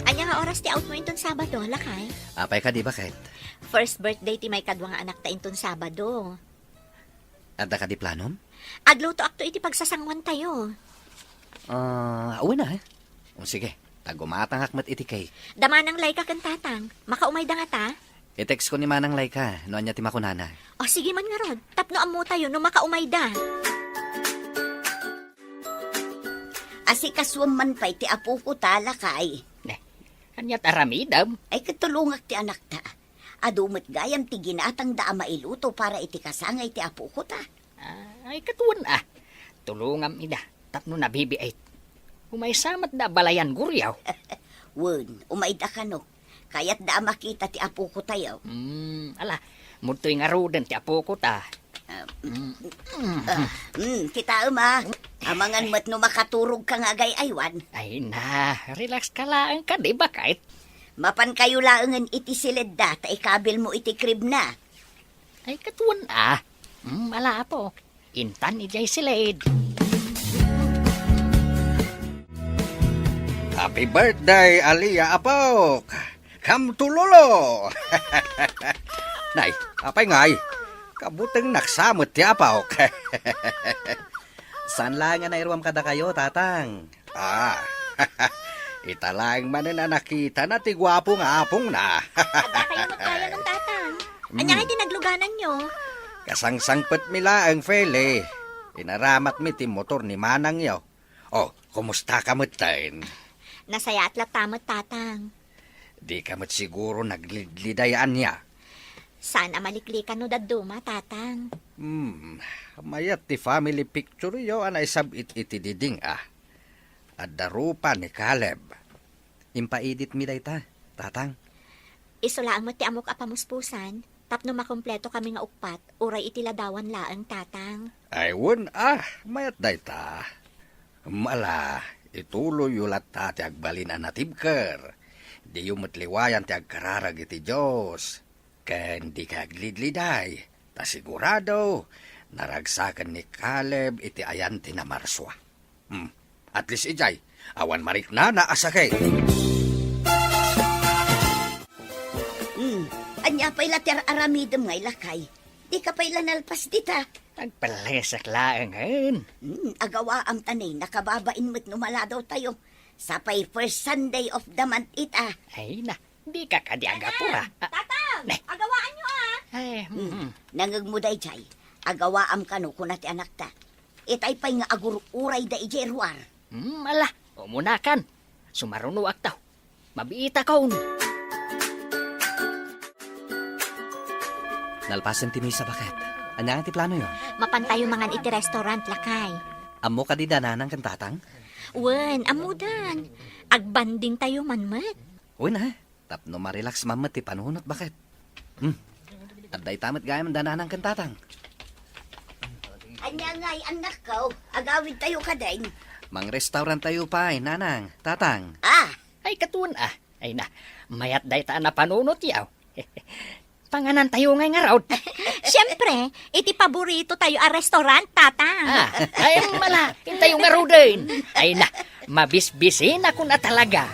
Anya nga oras ti out mo inton Sabado, lakay? Apay ka di ba, Ket? First birthday ti may kadwang anak ta inton Sabado. Adda ka di planom? Agluto akto iti pagsasangwan tayo. Uwi na, eh. O sige, tagumatang akmat iti kay. Damanang layka kan tatang. Makaumay da nga ta? I-text ko ni Manang Laika, noon niya ti makunana. O sige man nga rod. Tapno amu tayo no makaumay da. Asikaswam man pa'y ti apo ko talakay. Anyat aramidam. Ay katulungak ti anak ta. Adumot gayam ti ginatang da mailuto para iti kasangay ti apo ko ta. Ay katuan ah. Tulungam ida. Tapno na bibi ay. Umaysamat da balayan guryaw. Wen, umayda ka no. Kaya't da makita ti apo ko tayo. Ala, mutoy nga roden ti apo ko ta. Kita ma. Amangan mat no makaturog ka nga aywan. Ay na, relax ka lang ka, di ba kahit? Mapan kayo laangan iti silid da, ta ikabil mo iti crib na. Ay katuan ah. Ala po. Intan ijay silid. Happy birthday, Aliyah Apok! Come to Lolo! Nay, apay ngay? Kabuteng naksamot ti Apok. Saan lang nga nairuam kada kayo, tatang? Italang manin na nakita na ti gwapo nga apong na. Ada kayo magkaya ng tatang. Anya nga tinagluganan nyo. Kasangsangpet mila ang fele. Inaramat mi ti motor ni Manang yaw. Oh, kumusta ka mutain? Nasaya at latamot tatang. Di ka mat siguro naglidayaan niya. Sana maliklikan no daduma, tatang. Mayat ti family picture yo anay sabit iti diding ah. At darupa ni Caleb. Impaidit mi dayta, tatang. Isulaan mo ti amok apamuspusan. Tapno makompleto kami nga ukpat, uray iti ladawan laang tatang. Ay mayat dayta. Mala, ituloy yulat ta ti agbalin anatibker. Di matliwayan ti agkararag iti Diyos. Ken di ka aglidliday. Ta sigurado, naragsakan ni Caleb iti ayan ti na marswa. At least ijay, awan marik na naasakay. Anya pa'y later aramidem ngay lakay. Di ka pa'y lanalpas dita. Nagpalesak lang ngayon. Agawa ang tanay, nakababain mo't numaladaw tayo. Sapay first Sunday of the month ita. Ay na, di ka kadiaga pura. Tatang! Ne. Agawaan nyo ah! Ay, Nangagmuday jay, agawaam ka no kunati anak ta. Itay pa'y nga agur-uray da ijeruar. ala, umunakan. Sumaruno aktaw. Mabiita kaon. Nalpasan ti Misa bakit? Anya ti plano yon? Mapantayo mangan iti restaurant lakay. Amo ka di dananang kantatang? Wen, amudan. Agbanding tayo manmat. Uy na, tapno marelax mamat ti panunot bakit? Aday tamat gayam dananang kantatang. Anya nga'y anak ko, agawid tayo ka din. Mang restaurant tayo pa, nanang, tatang. Ay, katuan Ay na, mayat day taan na panunot yaw. Panganan tayo ngay nga raw. Siyempre, iti paborito tayo a restaurant, tatang. Ay, mala, tayo nga raw din. Ay na, mabisbisin ako na talaga.